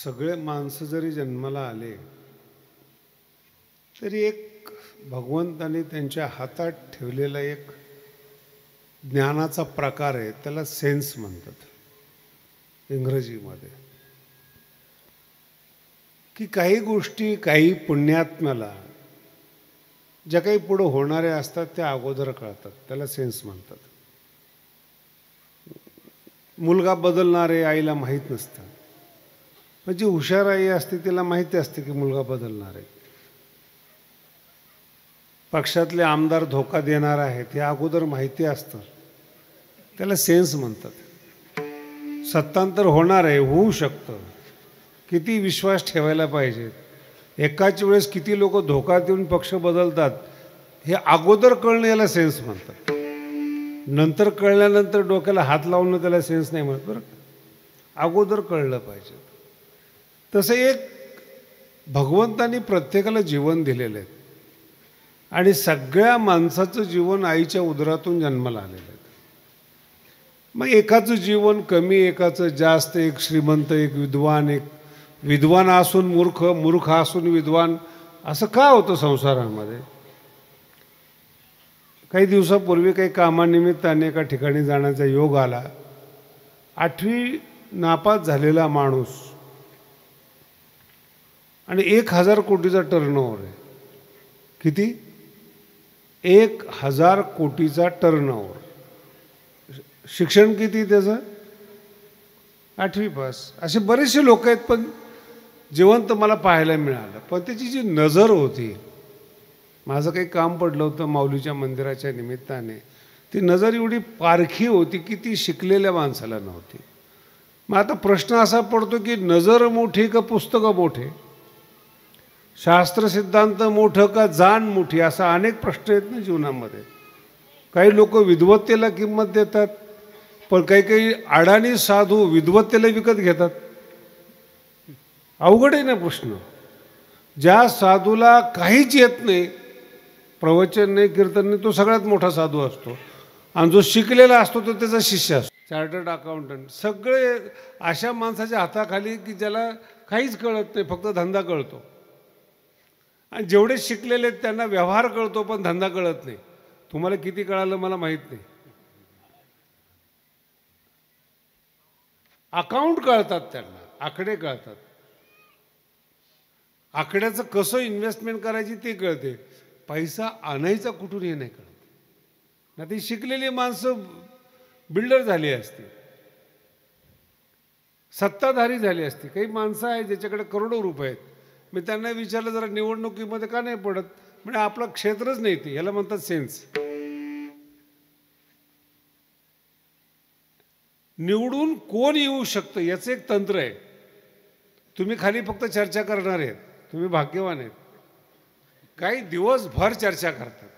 सगळे माणसं जरी जन्माला आले तरी एक भगवंताने त्यांच्या हातात ठेवलेला एक ज्ञानाचा प्रकार आहे, त्याला सेन्स म्हणतात इंग्रजीमध्ये. की काही गोष्टी काही पुण्यात्म्याला ज्या काही पुढे होणाऱ्या असतात त्या अगोदर कळतात, त्याला सेन्स म्हणतात. मुलगा बदलणार आहे आईला माहीत नसतं, म्हणजे हुशार आई असते तिला माहिती असते की मुलगा बदलणार आहे. पक्षातले आमदार धोका देणार आहेत हे अगोदर माहिती असतं, त्याला सेन्स म्हणतात. सत्तांतर होणार आहे, होऊ शकतं, किती विश्वास ठेवायला पाहिजे, एकाच वेळेस किती लोक धोका देऊन पक्ष बदलतात हे अगोदर कळणं याला सेन्स म्हणतात. नंतर कळल्यानंतर डोक्याला हात लावणं त्याला सेन्स नाही म्हणत, बरं. अगोदर कळलं पाहिजे. तसं एक भगवंतानी प्रत्येकाला जीवन दिलेलं आहे आणि सगळ्या माणसाचं जीवन आईच्या उदरातून जन्माला आलेलं आहे. मग एकाचं जीवन कमी, एकाचं जास्त, एक श्रीमंत, एक विद्वान, एक विद्वान असून मूर्ख, मूर्ख असून विद्वान, असं का होतं संसारामध्ये? काही दिवसापूर्वी काही कामानिमित्ताने एका ठिकाणी जाण्याचा योग आला. 8वी नापास झालेला माणूस आणि 1000 कोटीचा टर्नओव्हर आहे. किती? 1000 कोटीचा टर्नओव्हर. शिक्षण किती त्याचं? 8वी पास. असे बरेचसे लोक आहेत पण जिवंत मला पाहायला मिळालं. पण त्याची जी नजर होती, माझं काही काम पडलं होतं माऊलीच्या मंदिराच्या निमित्ताने, ती नजर एवढी पारखी होती की ती शिकलेल्या माणसाला नव्हती. मग आता प्रश्न असा पडतो की नजर मोठी का पुस्तकं मोठे, शास्त्र सिद्धांत मोठं का जाण मोठी, असा अनेक प्रश्न आहेत ना जीवनामध्ये. काही लोक विद्वत्तेला किंमत देतात, पण काही काही अडाणी साधू विद्वत्तेला विकत घेतात. अवघड आहे ना प्रश्न. ज्या साधूला काहीच येत नाही, प्रवचन नाही, कीर्तन नाही, तो सगळ्यात मोठा साधू असतो. आणि जो शिकलेला असतो तो त्याचा शिष्य असतो. चार्टर्ड अकाउंटंट, सगळे अशा माणसाच्या हाताखाली की ज्याला काहीच कळत नाही, फक्त धंदा कळतो. आणि जेवढे शिकलेले त्यांना व्यवहार कळतो पण धंदा कळत नाही. तुम्हाला किती कळालं मला माहीत नाही. अकाउंट कळतात त्यांना, आकडे कळतात. आकड्याचं कसं इन्व्हेस्टमेंट करायची ते कळते, पैसा आणायचा कुठून हे नाही कळत. ना ती शिकलेली माणसं बिल्डर झाली असते, सत्ताधारी झाली असते. काही माणसं आहेत ज्याच्याकडे करोडो रुपये आहेत. मी त्यांना विचारलं जरा निवडणुकीमध्ये का नाही पडत, म्हणजे आपलं क्षेत्रच नाही ते, याला म्हणतात सेन्स. निवडून कोण येऊ शकतं याचं एक तंत्र आहे. तुम्ही खाली फक्त चर्चा करणार आहेत, तुम्ही भाग्यवान आहेत. काही दिवसभर चर्चा करतात,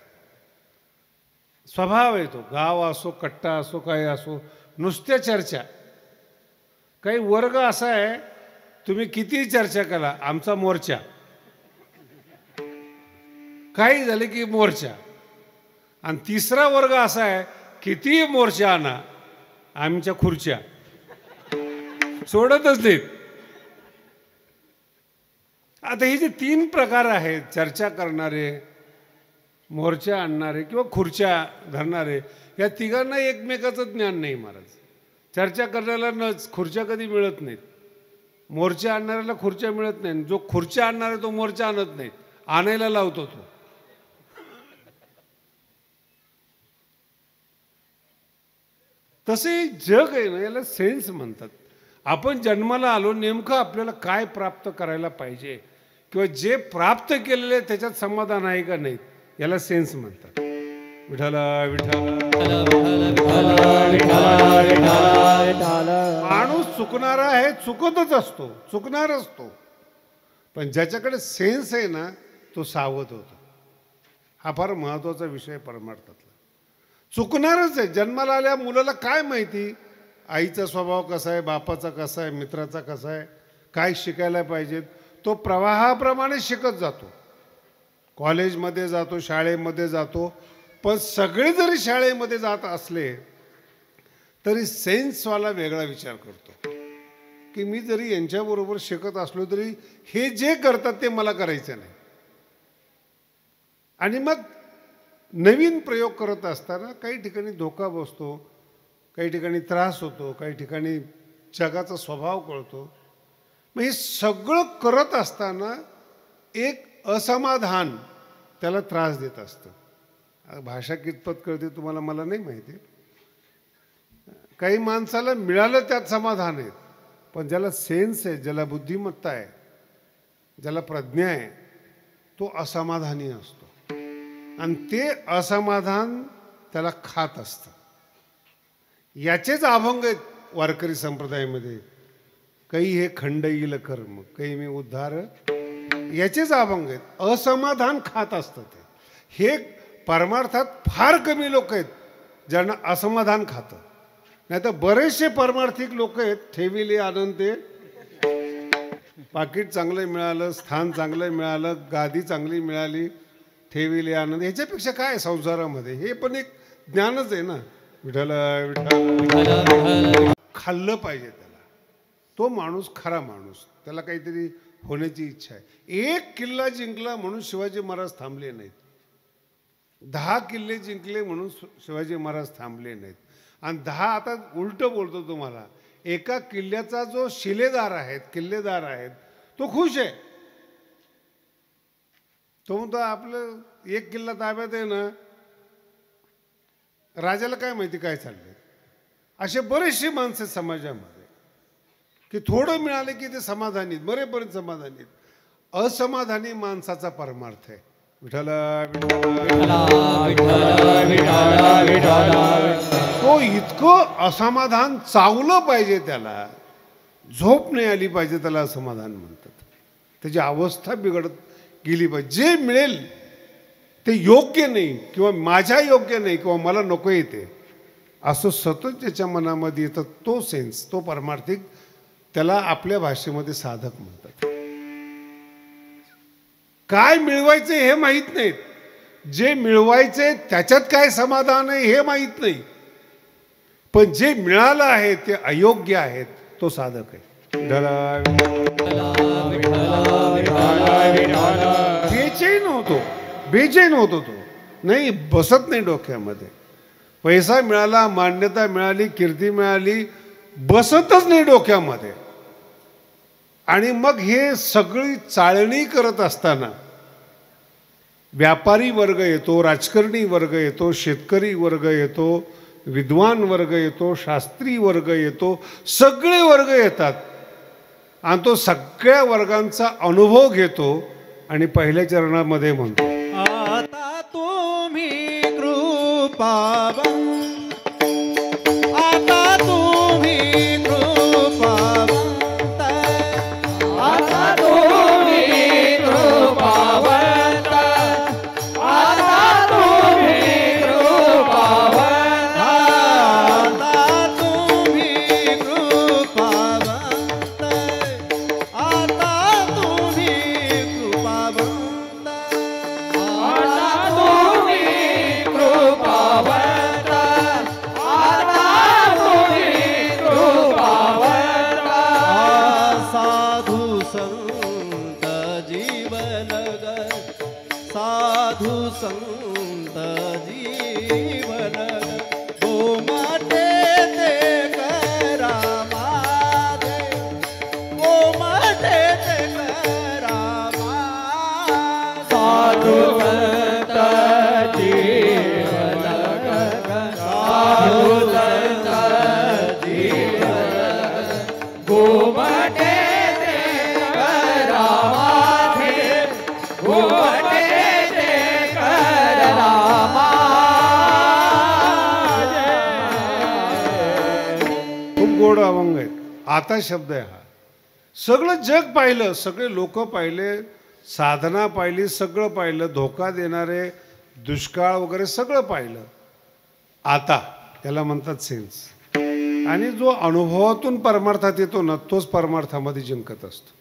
स्वभाव आहे तो. गाव असो, कट्टा असो, काय असो, नुसत्या चर्चा. काही वर्ग असा आहे, तुम्ही किती चर्चा करा, आमचा मोर्चा. काही झाले की मोर्चा. आणि तिसरा वर्ग असा आहे, किती मोर्चा आणा, आमच्या खुर्च्या. सोडतच नाहीत. आता हे जे 3 प्रकार आहेत, चर्चा करणारे, मोर्चा आणणारे किंवा खुर्च्या धरणारे, या तिघांना एकमेकाचं ज्ञान नाही महाराज. चर्चा करण्याला खुर्च्या कधी मिळत नाहीत, मोर्चा आणणाऱ्याला खुर्च्या मिळत नाही. जो खुर्च्या आणणार आहे तो मोर्चा आणत नाहीत, आणायला लावतो तो. तसे जग आहे ना, याला सेन्स म्हणतात. आपण जन्माला आलो, नेमकं आपल्याला काय प्राप्त करायला पाहिजे किंवा जे प्राप्त केलेले त्याच्यात समाधान आहे का नाही, याला सेन्स म्हणतात. विठ्ठला विठ्ठला. माणूस चुकणारा आहे, चुकतच असतो, चुकणार असतो. पण ज्याच्याकडे सेन्स आहे ना, तो सावध होतो. हा फार महत्त्वाचा विषय परमार्थातला. चुकणारच आहे. जन्माला आल्या मुलाला काय माहिती आईचा स्वभाव कसा आहे, बापाचा कसा आहे, मित्राचा कसा आहे, काय शिकायला पाहिजेत. तो प्रवाहाप्रमाणे शिकत जातो, कॉलेजमध्ये जातो, शाळेमध्ये जातो. पण सगळे जरी शाळेमध्ये जात असले तरी सेन्सवाला वेगळा विचार करतो. की मी जरी यांच्याबरोबर शिकत असलो तरी हे जे करतात ते मला करायचं नाही. आणि मग नवीन प्रयोग करत असताना काही ठिकाणी धोका बसतो, काही ठिकाणी त्रास होतो, काही ठिकाणी जगाचा स्वभाव कळतो. मग हे सगळं करत असताना एक असमाधान त्याला त्रास देत असतं. भाषा कितपत कळते तुम्हाला मला नाही माहिती. काही माणसाला मिळालं त्यात समाधान आहे, पण ज्याला सेन्स आहे, ज्याला बुद्धिमत्ता आहे, ज्याला प्रज्ञा आहे, तो असमाधानी असतो. आणि ते असमाधान त्याला खात असतं. याचेच अभंग आहेत वारकरी संप्रदायामध्ये. काही हे खंड येईल कर्म, काही मी उद्धार, याचेच अभंग आहेत. असमाधान खात असतं ते. हे परमार्थात फार कमी लोक आहेत ज्यांना असमाधान खातं. नाही तर बरेचसे परमार्थिक लोक आहेत, ठेविले आनंद, पाकिट चांगलं मिळालं, स्थान चांगलं मिळालं, गादी चांगली मिळाली, ठेविले आनंद. ह्याच्यापेक्षा काय संसारामध्ये? हे पण एक ज्ञानच आहे ना. विठ्ठल विठ्ठल खाल्लं पाहिजे त्याला. तो माणूस खरा माणूस, त्याला काहीतरी होण्याची इच्छा आहे. एक किल्ला जिंकला म्हणून शिवाजी महाराज थांबले नाहीत. 10 किल्ले जिंकले म्हणून शिवाजी महाराज थांबले नाहीत. आणि 10 आता उलट बोलतो तुम्हाला. एका किल्ल्याचा जो शिलेदार आहेत, किल्लेदार आहेत, तो खुश आहे. तो म्हणतो आपलं एक किल्ला ताब्यात आहे ना, राजाला काय माहिती काय चाललंय. असे बरेचसे माणसं समाजामध्ये की थोडं मिळाले की ते समाधानीत, बरेपर्यंत समाधानीत. असमाधानी माणसाचा परमार्थ आहे. विठ्ठल तो इतकं असमाधान चावलं पाहिजे, त्याला झोप नाही आली पाहिजे, त्याला असमाधान म्हणतात. त्याची अवस्था बिघडत गेली पाहिजे. जे मिळेल ते योग्य नाही किंवा माझ्या योग्य नाही किंवा मला नको येते असं सतत ज्याच्या मनामध्ये येतं, तो सेन्स, तो परमार्थिक, त्याला आपल्या भाषेमध्ये साधक म्हणतात. काय मिळवायचे हे माहीत नाहीत. जे मिळवायचे त्याच्यात काय समाधान आहे हे माहीत नाही. पण जे मिळालं आहे ते अयोग्य आहेत, तो साधक आहे. बेचैन होतो तो. नाही, बसत नाही डोक्यामध्ये. पैसा मिळाला, मान्यता मिळाली, कीर्ती मिळाली, बसतच नाही डोक्यामध्ये. आणि मग हे सगळी चाळणी करत असताना व्यापारी वर्ग येतो, राजकारणी वर्ग येतो, शेतकरी वर्ग येतो, विद्वान वर्ग येतो, शास्त्री वर्ग येतो, सगळे वर्ग येतात. आणि तो सगळ्या वर्गांचा अनुभव घेतो आणि पहिल्या चरणामध्ये म्हणतो, आता तुम्ही कृपावंत, आता तुम्ही कृपावंत, आता तुम्ही कृपावंत, आता तुम्ही कृपावंत, आता तुम्ही कृपावंत, आता तुम्ही कृपावंत, आता तुम्ही कृपावंत, आता तुम्ही कृपावंत. साधू संत जीवलग, साधू संत जीवलग, गोमाते ते करा माझे, गोमाते ते करा माझे. साधू संत जीवलग, साधू संत जीवलग, गोमाते ते करा माझे, गोमाते ते करा माझे. खूप गोड अभंग आहेत. आता शब्द आहे हा. सगळं जग पाहिलं, सगळे लोक पाहिले, साधना पाहिली, सगळं पाहिलं, धोका देणारे दुष्काळ वगैरे सगळं पाहिलं. आता त्याला म्हणतात सेन्स. आणि जो अनुभवातून परमार्थात येतो ना, तोच परमार्थामध्ये जिंकत असतो.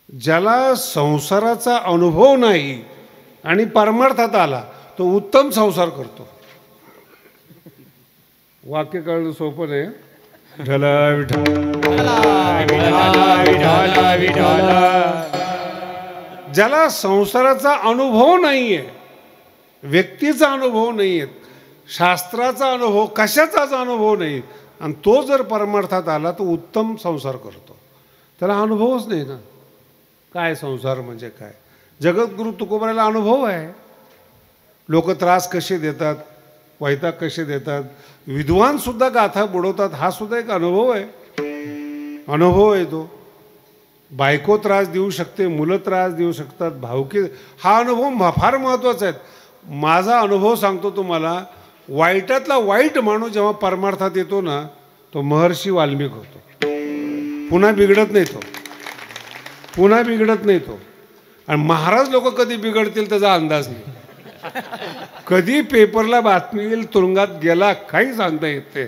ज्याला संसाराचा अनुभव नाही आणि परमार्थात आला, तो उत्तम संसार करतो. वाक्य कळणं सोपं नाही. विठ्ठल विठ्ठल. ज्याला संसाराचा अनुभव नाहीये, व्यक्तीचा अनुभव नाहीये, शास्त्राचा अनुभव, कशाचाच अनुभव नाही, आणि तो जर परमार्थात आला तो उत्तम संसार करतो. त्याला अनुभवच नाही ना काय संसार म्हणजे काय. जगद्गुरु तुकोबारायला अनुभव आहे. लोक त्रास कसे देतात, वैताग कसे देतात, विद्वान सुद्धा गाथा बुडवतात, हा सुद्धा एक अनुभव आहे. अनुभव आहे तो. बायको त्रास देऊ शकते, मुलं त्रास देऊ शकतात, भावकी, हा अनुभव फार महत्त्वाचा आहे. माझा अनुभव सांगतो तुम्हाला. वाईटातला वाईट माणूस जेव्हा परमार्थात येतो ना, तो महर्षी वाल्मिक होतो. पुन्हा बिघडत नाही तो, पुन्हा बिघडत नाही तो. आणि महाराज लोक कधी बिघडतील त्याचा अंदाज नाही. कधी पेपरला बातमी येईल, तुरुंगात गेला, काही सांगता येत ते.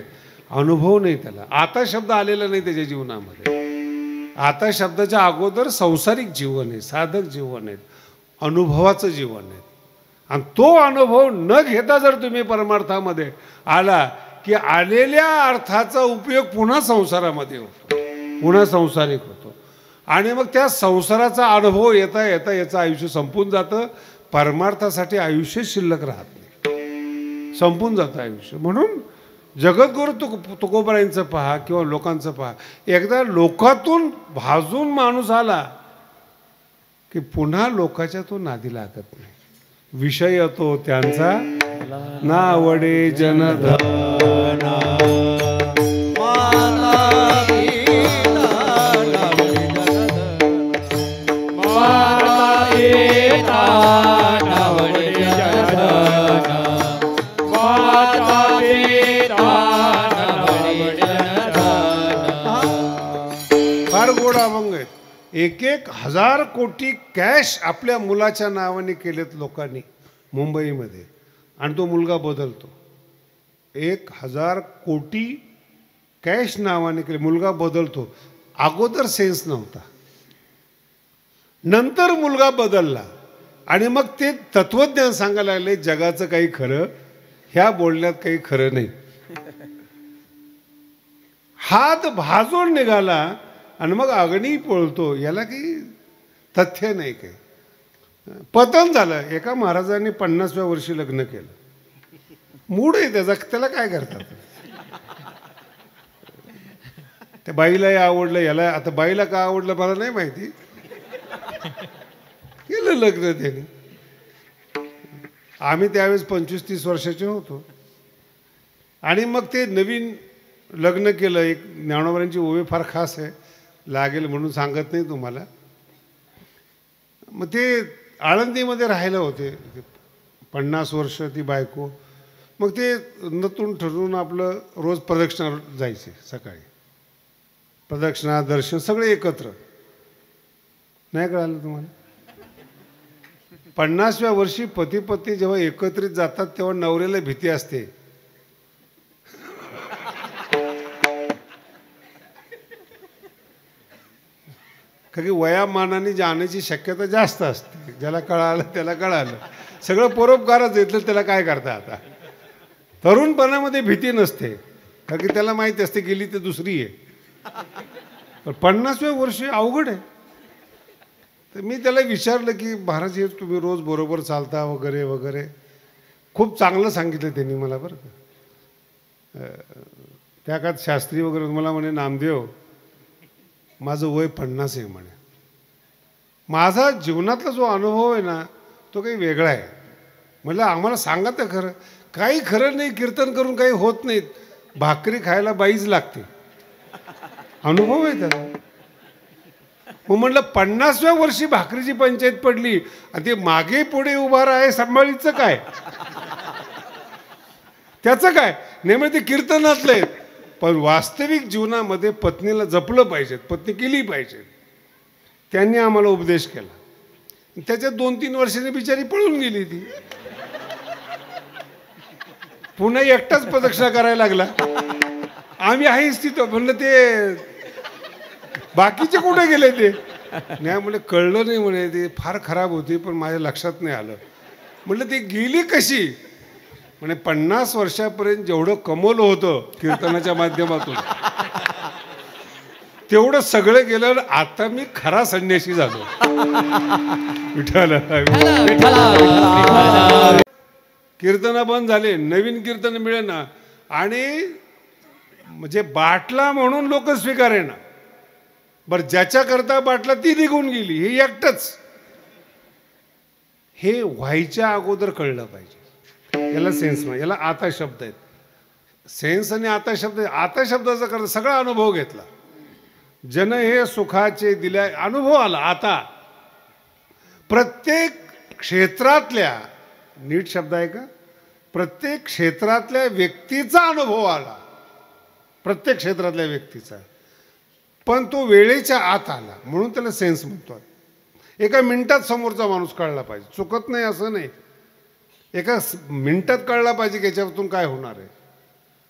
अनुभव नाही त्याला. आता शब्द आलेला नाही त्याच्या जीवनामध्ये. आता शब्दाच्या अगोदर संसारिक जीवन आहे, साधक जीवन आहे, अनुभवाचं जीवन आहे. आणि तो अनुभव न घेता जर तुम्ही परमार्थामध्ये आला की आलेल्या अर्थाचा उपयोग पुन्हा संसारामध्ये होतो, पुन्हा संसारिक होतो. आणि मग त्या संसाराचा अनुभव येता येता याचं आयुष्य संपून जातं. परमार्थासाठी आयुष्य शिल्लक राहत नाही, संपून जातं आयुष्य. म्हणून जगद्गुरु तुकोबारायांचं पहा किंवा लोकांचं पहा. एकदा लोकातून भाजून माणूस आला की पुन्हा लोकाच्या तो नादी लागत नाही. विषय तो त्यांचा नावडे जनधन. फार गोड अभंग आहेत. 1,000 कोटी कॅश आपल्या मुलाच्या नावाने केलेत लोकांनी मुंबईमध्ये, आणि तो मुलगा बदलतो. 1,000 कोटी कॅश नावाने केले, मुलगा बदलतो. अगोदर सेन्स नव्हता, नंतर मुलगा बदलला. आणि मग ते तत्वज्ञान सांगायला लागले, जगाचं काही खरं, ह्या बोलण्यात काही खरं नाही. हात भाजून निघाला आणि मग अग्नी पळतो, याला काही तथ्य नाही. काही पतन झालं. एका महाराजांनी 50व्या वर्षी लग्न केलं. मूड आहे त्याचा, त्याला काय करतात. त्या बाईलाही आवडलं, याला, आता बाईला का आवडलं मला नाही माहिती, केलं लग्न त्याने. आम्ही त्यावेळेस 25-30 वर्षाचे होतो. आणि मग ते नवीन लग्न केलं. एक ज्ञानोबांची ओवी फार खास आहे, लागेल म्हणून सांगत नाही तुम्हाला. मग ते आळंदीमध्ये राहायला होते 50 वर्ष ती बायको. मग ते नतून ठरवून आपलं रोज प्रदक्षिणा जायचे. सकाळी प्रदक्षिणा, दर्शन सगळे एकत्र. नाही कळालं तुम्हाला. 50व्या वर्षी पती पत्नी जेव्हा एकत्रित जातात तेव्हा नवऱ्याला भीती असते. कारण की वयामानाने जाण्याची शक्यता जास्त असते. ज्याला कळालं त्याला कळालं, सगळं परोपकारच येतलं, त्याला काय करता. आता तरुणपणामध्ये भीती नसते, कारण की त्याला माहिती असते गेली तर दुसरी आहे. पण 50व्या वर्षी अवघड आहे. तर मी त्याला विचारलं की महाराज हे तुम्ही रोज बरोबर चालता वगैरे वगैरे. खूप चांगलं सांगितलं त्यांनी मला बरं का. त्या काळात शास्त्री वगैरे मला म्हणे, नामदेव माझं वय 50 आहे म्हणे. माझा जीवनातला जो अनुभव आहे ना तो काही वेगळा आहे. म्हटलं आम्हाला सांगा तर खरं. काही खरं नाही, कीर्तन करून काही होत नाहीत, भाकरी खायला बाईच लागते. अनुभव आहे त्याला. मग म्हटलं 50व्या वर्षी भाकरीची पंचायत पडली आणि ते मागे पुढे उभा आहे, सांभाळीचं काय, त्याचं काय. नेमकं ते कीर्तनातलं आहे. पण वास्तविक जीवनामध्ये पत्नीला जपलं पाहिजे, पत्नी केली पाहिजे. त्यांनी आम्हाला उपदेश केला. त्याच्यात 2-3 वर्षांनी बिचारी पळून गेली ती. पुन्हा एकटाच प्रदक्षिणा करायला लागला. आम्ही आहेच तिथं. म्हणलं ते बाकीचे कुठे गेले ते. नाही म्हणे कळलं नाही म्हणे, ते फार खराब होती पण माझ्या लक्षात नाही आलं. म्हटलं ती गेली कशी. म्हणजे 50 वर्षापर्यंत जेवढं कमवलं होतं कीर्तनाच्या माध्यमातून तेवढं सगळं गेलं. आता मी खरा संन्यासी झालो. विठ्ठल कीर्तन बंद झाले, नवीन कीर्तन मिळेना आणि म्हणजे बाटला म्हणून लोक स्वीकारेना. बरं, ज्याच्याकरता बाटला ती निघून गेली, हे एकटंच. हे व्हायच्या अगोदर कळलं पाहिजे. याला सेन्स नाही, याला आता शब्द आहेत. सेन्स आणि आता शब्द. आता शब्दाचा करता सगळा अनुभव घेतला. जन हे सुखाचे दिल्या, अनुभव आला. आता प्रत्येक क्षेत्रातल्या, नीट शब्द आहे का, प्रत्येक क्षेत्रातल्या व्यक्तीचा अनुभव आला. प्रत्येक क्षेत्रातल्या व्यक्तीचा. पण तो वेळेच्या आत आला म्हणून त्याला सेन्स म्हणतो. एका मिनिटात समोरचा माणूस कळला पाहिजे. चुकत नाही असं नाही, एका मिनिटात कळला पाहिजे की याच्यातून काय होणार आहे.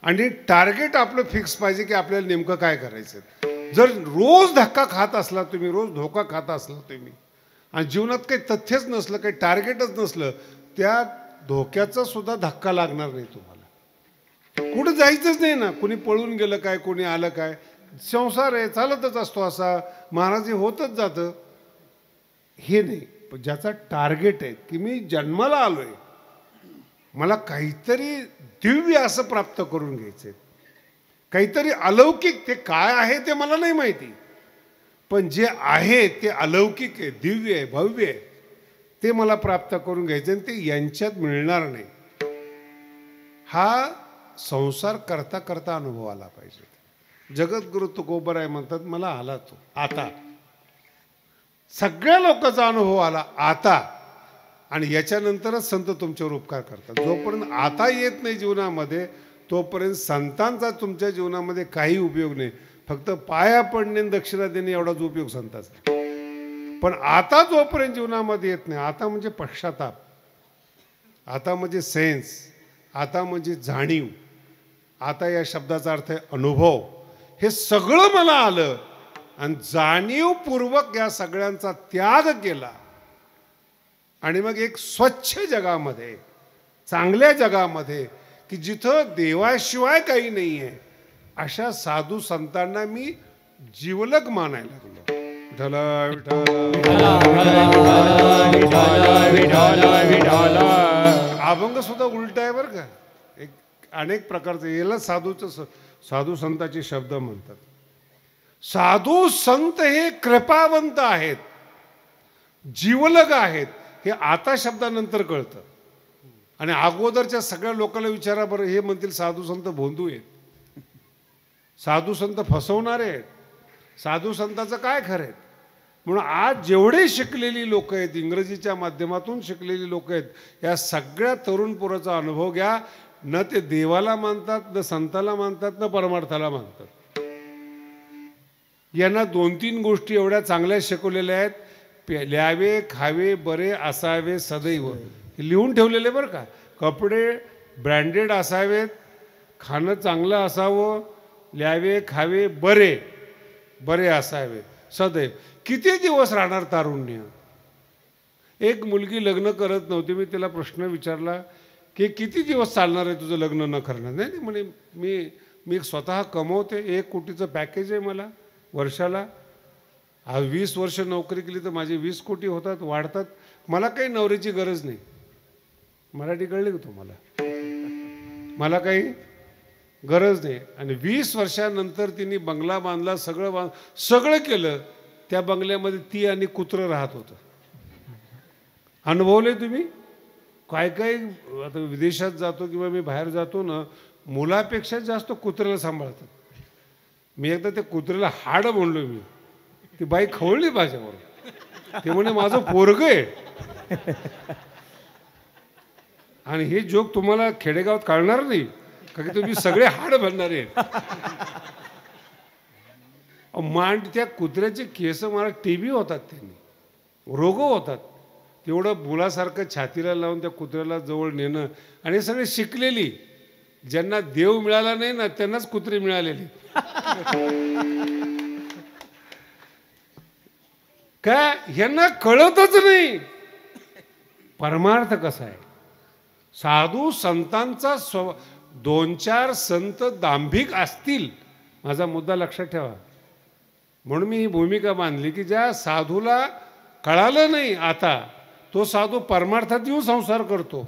आणि टार्गेट आपलं फिक्स पाहिजे की आपल्याला नेमकं काय करायचं. जर रोज धक्का खात असला तुम्ही, रोज धोका खात असला तुम्ही, आणि जीवनात काही तथ्यच नसलं, काही टार्गेटच नसलं, त्या धोक्याचा सुद्धा धक्का लागणार नाही तुम्हाला. कुठं जायचंच नाही ना. कोणी पळून गेलं काय, कोणी आलं काय, संसार आहे, चालतच असतो असा. महाराज होतच जातं. हे नाही, पण ज्याचा टार्गेट आहे की मी जन्माला आलोय, मला काहीतरी दिव्य असं प्राप्त करून घ्यायचंय, काहीतरी अलौकिक. ते काय आहे ते मला नाही माहिती, पण जे आहे ते अलौकिक आहे, दिव्य आहे, भव्य आहे, ते मला प्राप्त करून घ्यायचं. आणि ते यांच्यात मिळणार नाही. हा संसार करता करता अनुभव आला पाहिजे. जगद्गुरु तुकोबराय म्हणतात, मला आला तो आता. सगळ्या लोकांचा अनुभव आला आता. आणि याच्यानंतरच संत तुमच्यावर उपकार करतात. जोपर्यंत आता येत नाही जीवनामध्ये, तोपर्यंत संतांचा तुमच्या जीवनामध्ये काही उपयोग नाही. फक्त पाया पडणे, दक्षिणा देणे एवढाच उपयोग संतांचा. पण आता जोपर्यंत जीवनामध्ये येत नाही, आता म्हणजे पश्चाताप, आता म्हणजे सेन्स, आता म्हणजे जाणीव, आता या शब्दाचा अर्थ आहे अनुभव. हे सगळं मला आलं आणि जाणीवपूर्वक या सगळ्यांचा त्याग केला. आणि मग एक स्वच्छ जगामध्ये, चांगल्या जगामध्ये, की जिथं देवाशिवाय काही नाही आहे, अशा साधू संतांना मी जीवलग मानायला लागलो. अभंग सुद्धा उलट आहे बरं का. एक अनेक प्रकारचे, याला साधू संताचे शब्द म्हणतात. साधू संत हे कृपावंत आहेत, जीवलग आहेत. हे आता शब्दानंतर कळतं. आणि अगोदरच्या सगळ्या लोकांना विचारा बरं, हे म्हणतील साधू संत भोंदू आहेत, साधू संत फसवणारे आहेत, साधू संताचं काय खरं आहे. म्हणून आज जेवढे शिकलेली लोक आहेत, इंग्रजीच्या माध्यमातून शिकलेली लोक आहेत, या सगळ्या तरुण पोराचा अनुभव घ्या. न ते देवाला मानतात, न संताला मानतात, न परमार्थाला मानतात. यांना 2-3 गोष्टी एवढ्या चांगल्या शिकवलेल्या आहेत. प्यावे, खावे, बरे असावे सदैव. लिहून ठेवलेले बरं का. कपडे ब्रँडेड असावेत, खाणं चांगलं असावं, ल्यावे खावे बरे, बरे असावे सदैव. किती दिवस राहणार तारुण्य. एक मुलगी लग्न करत नव्हती. मी तिला प्रश्न विचारला की किती दिवस चालणार आहे तुझं लग्न न करणार. नाही म्हणे, मी स्वतः कमवते, 1 कोटीचं पॅकेज आहे मला वर्षाला. आज 20 वर्ष नोकरी केली तर माझे 20 कोटी होतात, वाढतात. मला काही नवऱ्याची गरज नाही. मराठी कळली का तुम्हाला. मला काही गरज नाही. आणि 20 वर्षानंतर तिने बंगला बांधला, सगळं केलं. त्या बंगल्यामध्ये ती आणि कुत्रं राहत होतं. अनुभवले तुम्ही. काय काय आता विदेशात जातो किंवा मी बाहेर जातो ना, मुलापेक्षा जास्त कुत्र्याला सांभाळतात. मी एकदा त्या कुत्र्याला हाड म्हणलो मी. ती बाई खवळली माझ्यावर. ते म्हणे माझं पोरग आहे. आणि हे जोक तुम्हाला खेडेगावात कळणार नाही का, की तुम्ही सगळे हाड बनणार आहेत. मांड त्या कुत्र्याचे केस, मला टीबी होतात, त्यांनी रोग होतात. तेवढं मुलासारखं छातीला लावून त्या कुत्र्याला जवळ नेणं. आणि हे सगळे शिकलेली, ज्यांना देव मिळाला नाही ना त्यांनाच कुत्रे मिळालेली. काय ह्यांना कळतच नाही परमार्थ कसा आहे. साधू संतांचा दोन चार संत दांभिक असतील, माझा मुद्दा लक्षात ठेवा. म्हणून मी ही भूमिका बांधली की ज्या साधूला कळालं नाही आता, तो साधू परमार्थात येऊन संसार करतो,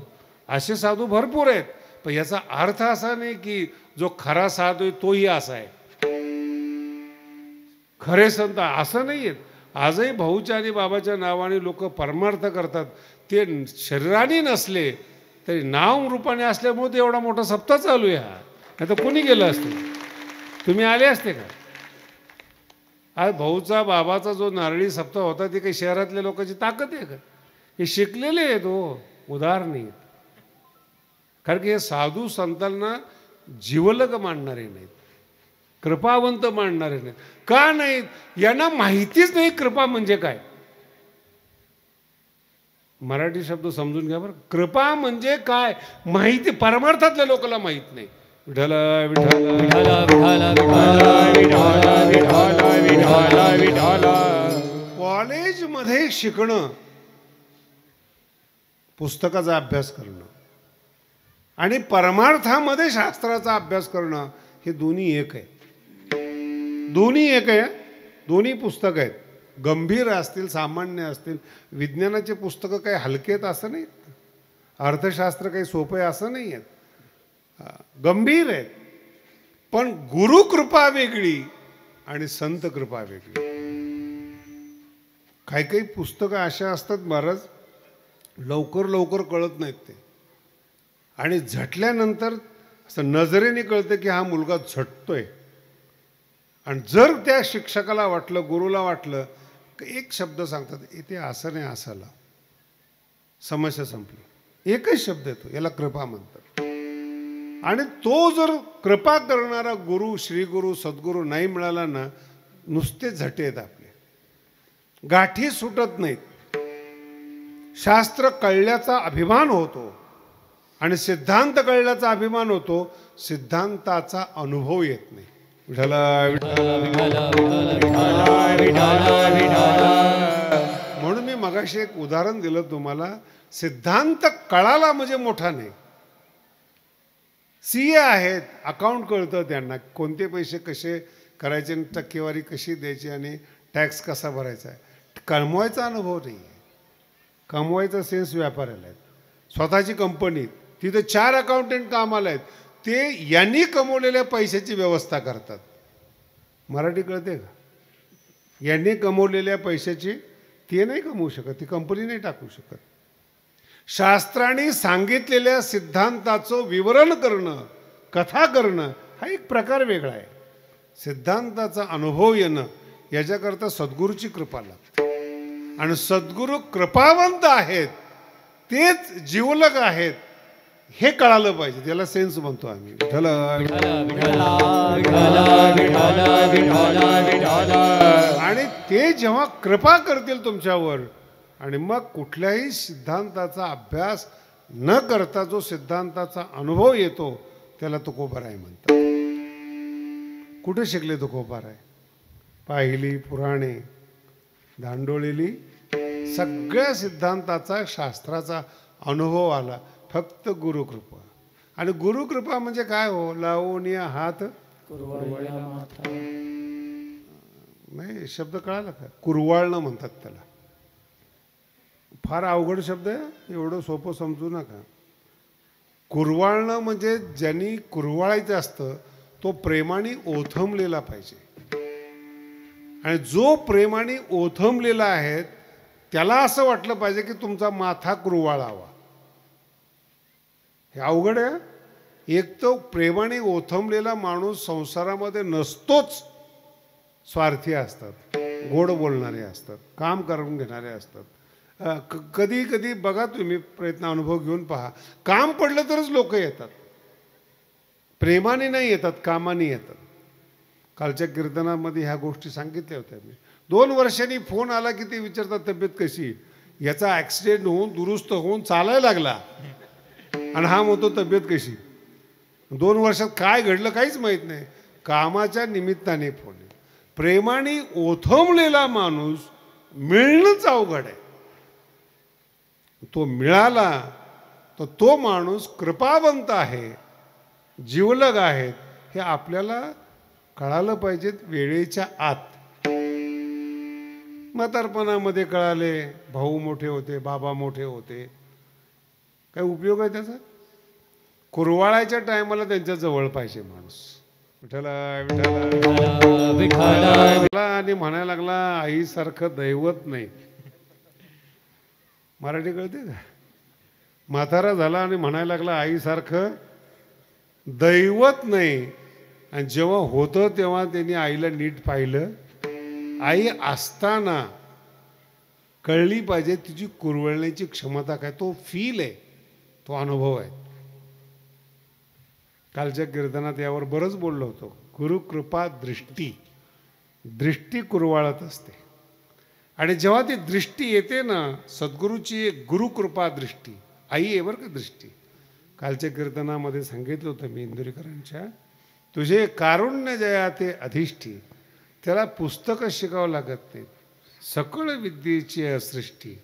असे साधू भरपूर आहेत. पण याचा अर्थ असा नाही की जो खरा साधू आहे तोही असा आहे. खरे संत असं नाही आहेत. आजही भाऊच्या आणि बाबाच्या नावाने लोक परमार्थ करतात. ते शरीराने नसले तरी नाव रूपाने असल्यामुळे ते एवढा मोठा सप्ताह चालू आहे. हा नाही तर कोणी गेलं असतं? तुम्ही आले असते का? आज भाऊचा बाबाचा जो नारळी सप्ताह होता ते काही शहरातल्या लोकांची ताकद आहे का? हे शिकलेले आहेत, हो, उदाहरण आहेत. कारण की हे साधू संतांना जीवलग मानणारे नाहीत, कृपावंत मानणारे नाहीत. का नाहीत? यांना माहितीच नाही कृपा म्हणजे काय. मराठी शब्द समजून घ्या बरं. कृपा म्हणजे काय माहिती परमार्थातल्या लोकांना माहित नाही. विठ्ठल विठ्ठल विठ्ठल विठ्ठल. कॉलेजमध्ये शिकणं, पुस्तकाचा अभ्यास करणं आणि परमार्थामध्ये शास्त्राचा अभ्यास करणं हे दोन्ही एक आहे. दोन्ही एक आहे. दोन्ही पुस्तक आहेत. गंभीर असतील, सामान्य असतील. विज्ञानाचे पुस्तकं काही हलके आहेत असं नाही, अर्थशास्त्र काही सोपं आहे असं नाही आहेत, गंभीर आहेत. पण गुरुकृपा वेगळी आणि संत कृपा वेगळी. काही काही पुस्तकं अशा असतात महाराज, लवकर लवकर कळत नाहीत ते, आणि झटल्यानंतर असं नजरेने कळतं की हा मुलगा झटतोय. आणि जर त्या शिक्षकाला वाटलं, गुरुला वाटलं, एक शब्द सांगतात, इथे असं नाही असाला, समस्या संपली. एकच शब्द येतो, याला कृपा म्हणतात. आणि तो जर कृपा करणारा गुरु, श्रीगुरु, सद्गुरू नाही मिळाला ना, नुसते झटे आहेत आपले, गाठी सुटत नाहीत. शास्त्र कळल्याचा अभिमान होतो आणि सिद्धांत कळल्याचा अभिमान होतो, सिद्धांताचा अनुभव येत नाही. विठ्ठल म्हणून मी मगाशी एक उदाहरण दिलं तुम्हाला. सिद्धांत कळाला म्हणजे मोठा नाही. सीए आहेत, अकाउंट कळतं त्यांना, कोणते पैसे कसे करायचे, टक्केवारी कशी द्यायची आणि टॅक्स कसा भरायचा आहे. कमवायचा अनुभव नाही आहे. कमवायचा सेन्स व्यापाऱ्याला आहेत. स्वतःची कंपनी, तिथे 4 अकाउंटंट कामाला आहेत, ते यांनी कमवलेल्या पैशाची व्यवस्था करतात. मराठी कळते का? यांनी कमवलेल्या पैशाची ते नाही कमवू शकत, ती कंपनी नाही टाकू शकत. शास्त्राने सांगितलेल्या सिद्धांताचं विवरण करणं, कथा करणं हा एक प्रकार वेगळा आहे. सिद्धांताचा अनुभव येणं याच्याकरता सद्गुरूची कृपा लागते. आणि सद्गुरू कृपावंत आहेत, तेच जीवलग आहेत, हे कळालं पाहिजे. त्याला सेन्स म्हणतो आम्ही. विठ्ठल आणि ते जेव्हा कृपा करतील तुमच्यावर, आणि मग कुठल्याही सिद्धांताचा अभ्यास न करता जो सिद्धांताचा अनुभव येतो त्याला तुकोबाराय म्हणतात. कुठे शिकले तुकोबाराय? पाहिली पुराणे, दांडोळीली, सगळ्या सिद्धांताचा, शास्त्राचा अनुभव आला फक्त गुरुकृपा. आणि गुरुकृपा म्हणजे काय हो? लावूनिया हात नाही, शब्द कळाला का? कुरवाळणं म्हणतात त्याला. फार अवघड शब्द आहे, एवढं सोपं समजू नका. कुरवाळणं म्हणजे ज्यांनी कुरवाळायचं असतं तो प्रेमाने ओथंबलेला पाहिजे. आणि जो प्रेमाने ओथंबलेला आहे त्याला असं वाटलं पाहिजे की तुमचा माथा कुरवाळावा. हे अवघड आहे. एक तर प्रेमाने ओथंबलेला माणूस संसारामध्ये नसतोच. स्वार्थी असतात, गोड बोलणारे असतात, काम करून घेणारे असतात. कधी कधी बघा तुम्ही, प्रयत्न अनुभव घेऊन पहा, काम पडलं तरच लोक येतात, प्रेमाने नाही येतात, कामाने येतात. कालच्या कीर्तनामध्ये ह्या गोष्टी सांगितल्या होत्या मी. 2 वर्षांनी फोन आला की ते विचारतात तब्येत कशी. याचा ॲक्सिडेंट होऊन दुरुस्त होऊन चालायला लागला आणि हा म्हणतो तब्येत कशी. 2 वर्षात काय घडलं काहीच माहीत नाही. कामाच्या निमित्ताने फोन. प्रेमाने ओथंबलेला माणूस मिळणंच अवघड आहे. तो मिळाला तर तो माणूस कृपावंत आहे, जीवलग आहेत हे आपल्याला कळालं पाहिजे वेळेच्या आत. म्हातारपणामध्ये कळाले, भाऊ मोठे होते, बाबा मोठे होते, काय उपयोग आहे त्याचा? कुरवाळाच्या टायमाला त्यांच्या जवळ पाहिजे माणूस. विठ्ठला विठ्ठला विठ्ठला आणि म्हणायला लागला आईसारखं दैवत नाही. मराठी कळते का? म्हातारा झाला आणि म्हणायला लागला आईसारखं दैवत नाही. आणि जेव्हा होतं तेव्हा त्यांनी आईला नीट पाहिलं. आई असताना कळली पाहिजे तिची कुरवळण्याची क्षमता काय. तो फील आहे, तो अनुभव आहे. कालच्या कीर्तनात यावर बरंच बोललो होतो. गुरुकृपा दृष्टी, दृष्टी कुरवाळत असते. आणि जेव्हा ती दृष्टी येते ना, सद्गुरूची एक गुरुकृपा दृष्टी, आई आहे बरं का दृष्टी. कालच्या कीर्तनामध्ये सांगितलं होतं मी इंदुरीकरांच्या, तुझे कारुण्य जया ते अधिष्ठी. त्याला पुस्तकं शिकावं लागत नाही. सकळ विद्येची सृष्टी,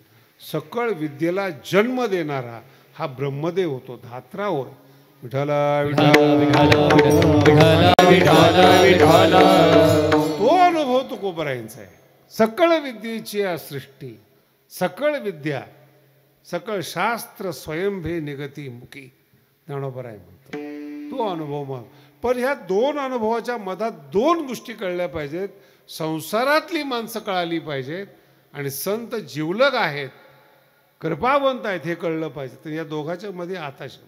सकळ विद्येला जन्म देणारा हा ब्रह्मदेव होतो, धात्रा होय. विठ्ठला तो अनुभव तुकोबरायांचा आहे. सकळ विद्येची सृष्टी, सकळ विद्या, सकळ शास्त्र स्वयंभे निगती मुखी, ज्ञानोबराय म्हणतो. तो अनुभव. मग पण ह्या दोन अनुभवाच्या मधात दोन गोष्टी कळल्या पाहिजेत. संसारातली माणसं कळाली पाहिजेत आणि संत जीवलग आहेत, कृपावंत आहेत हे कळलं पाहिजे. तर या दोघांच्या मध्ये आता शब्द.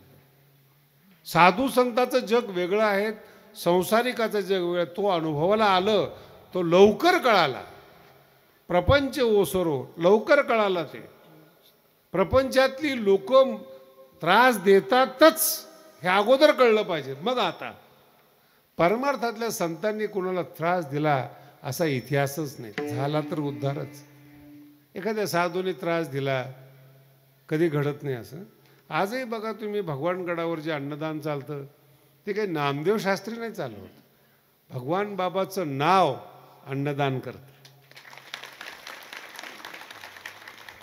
साधू संताचं जग वेगळं आहे, संसारिकाचं जग वेगळं. तो अनुभवाला आलं, तो लवकर कळाला. प्रपंच ओसरो लवकर कळाला. ते प्रपंचातली लोक त्रास देतातच हे अगोदर कळलं पाहिजे. मग आता परमार्थातल्या संतांनी कोणाला त्रास दिला असा इतिहासच नाही. झाला तर उद्धारच. एखाद्या साधूने त्रास दिला कधी घडत नाही असं. आजही बघा तुम्ही भगवानगडावर जे अन्नदान चालतं ते काही नामदेव शास्त्री नाही चालवत. भगवान बाबाचं नाव अन्नदान करतं.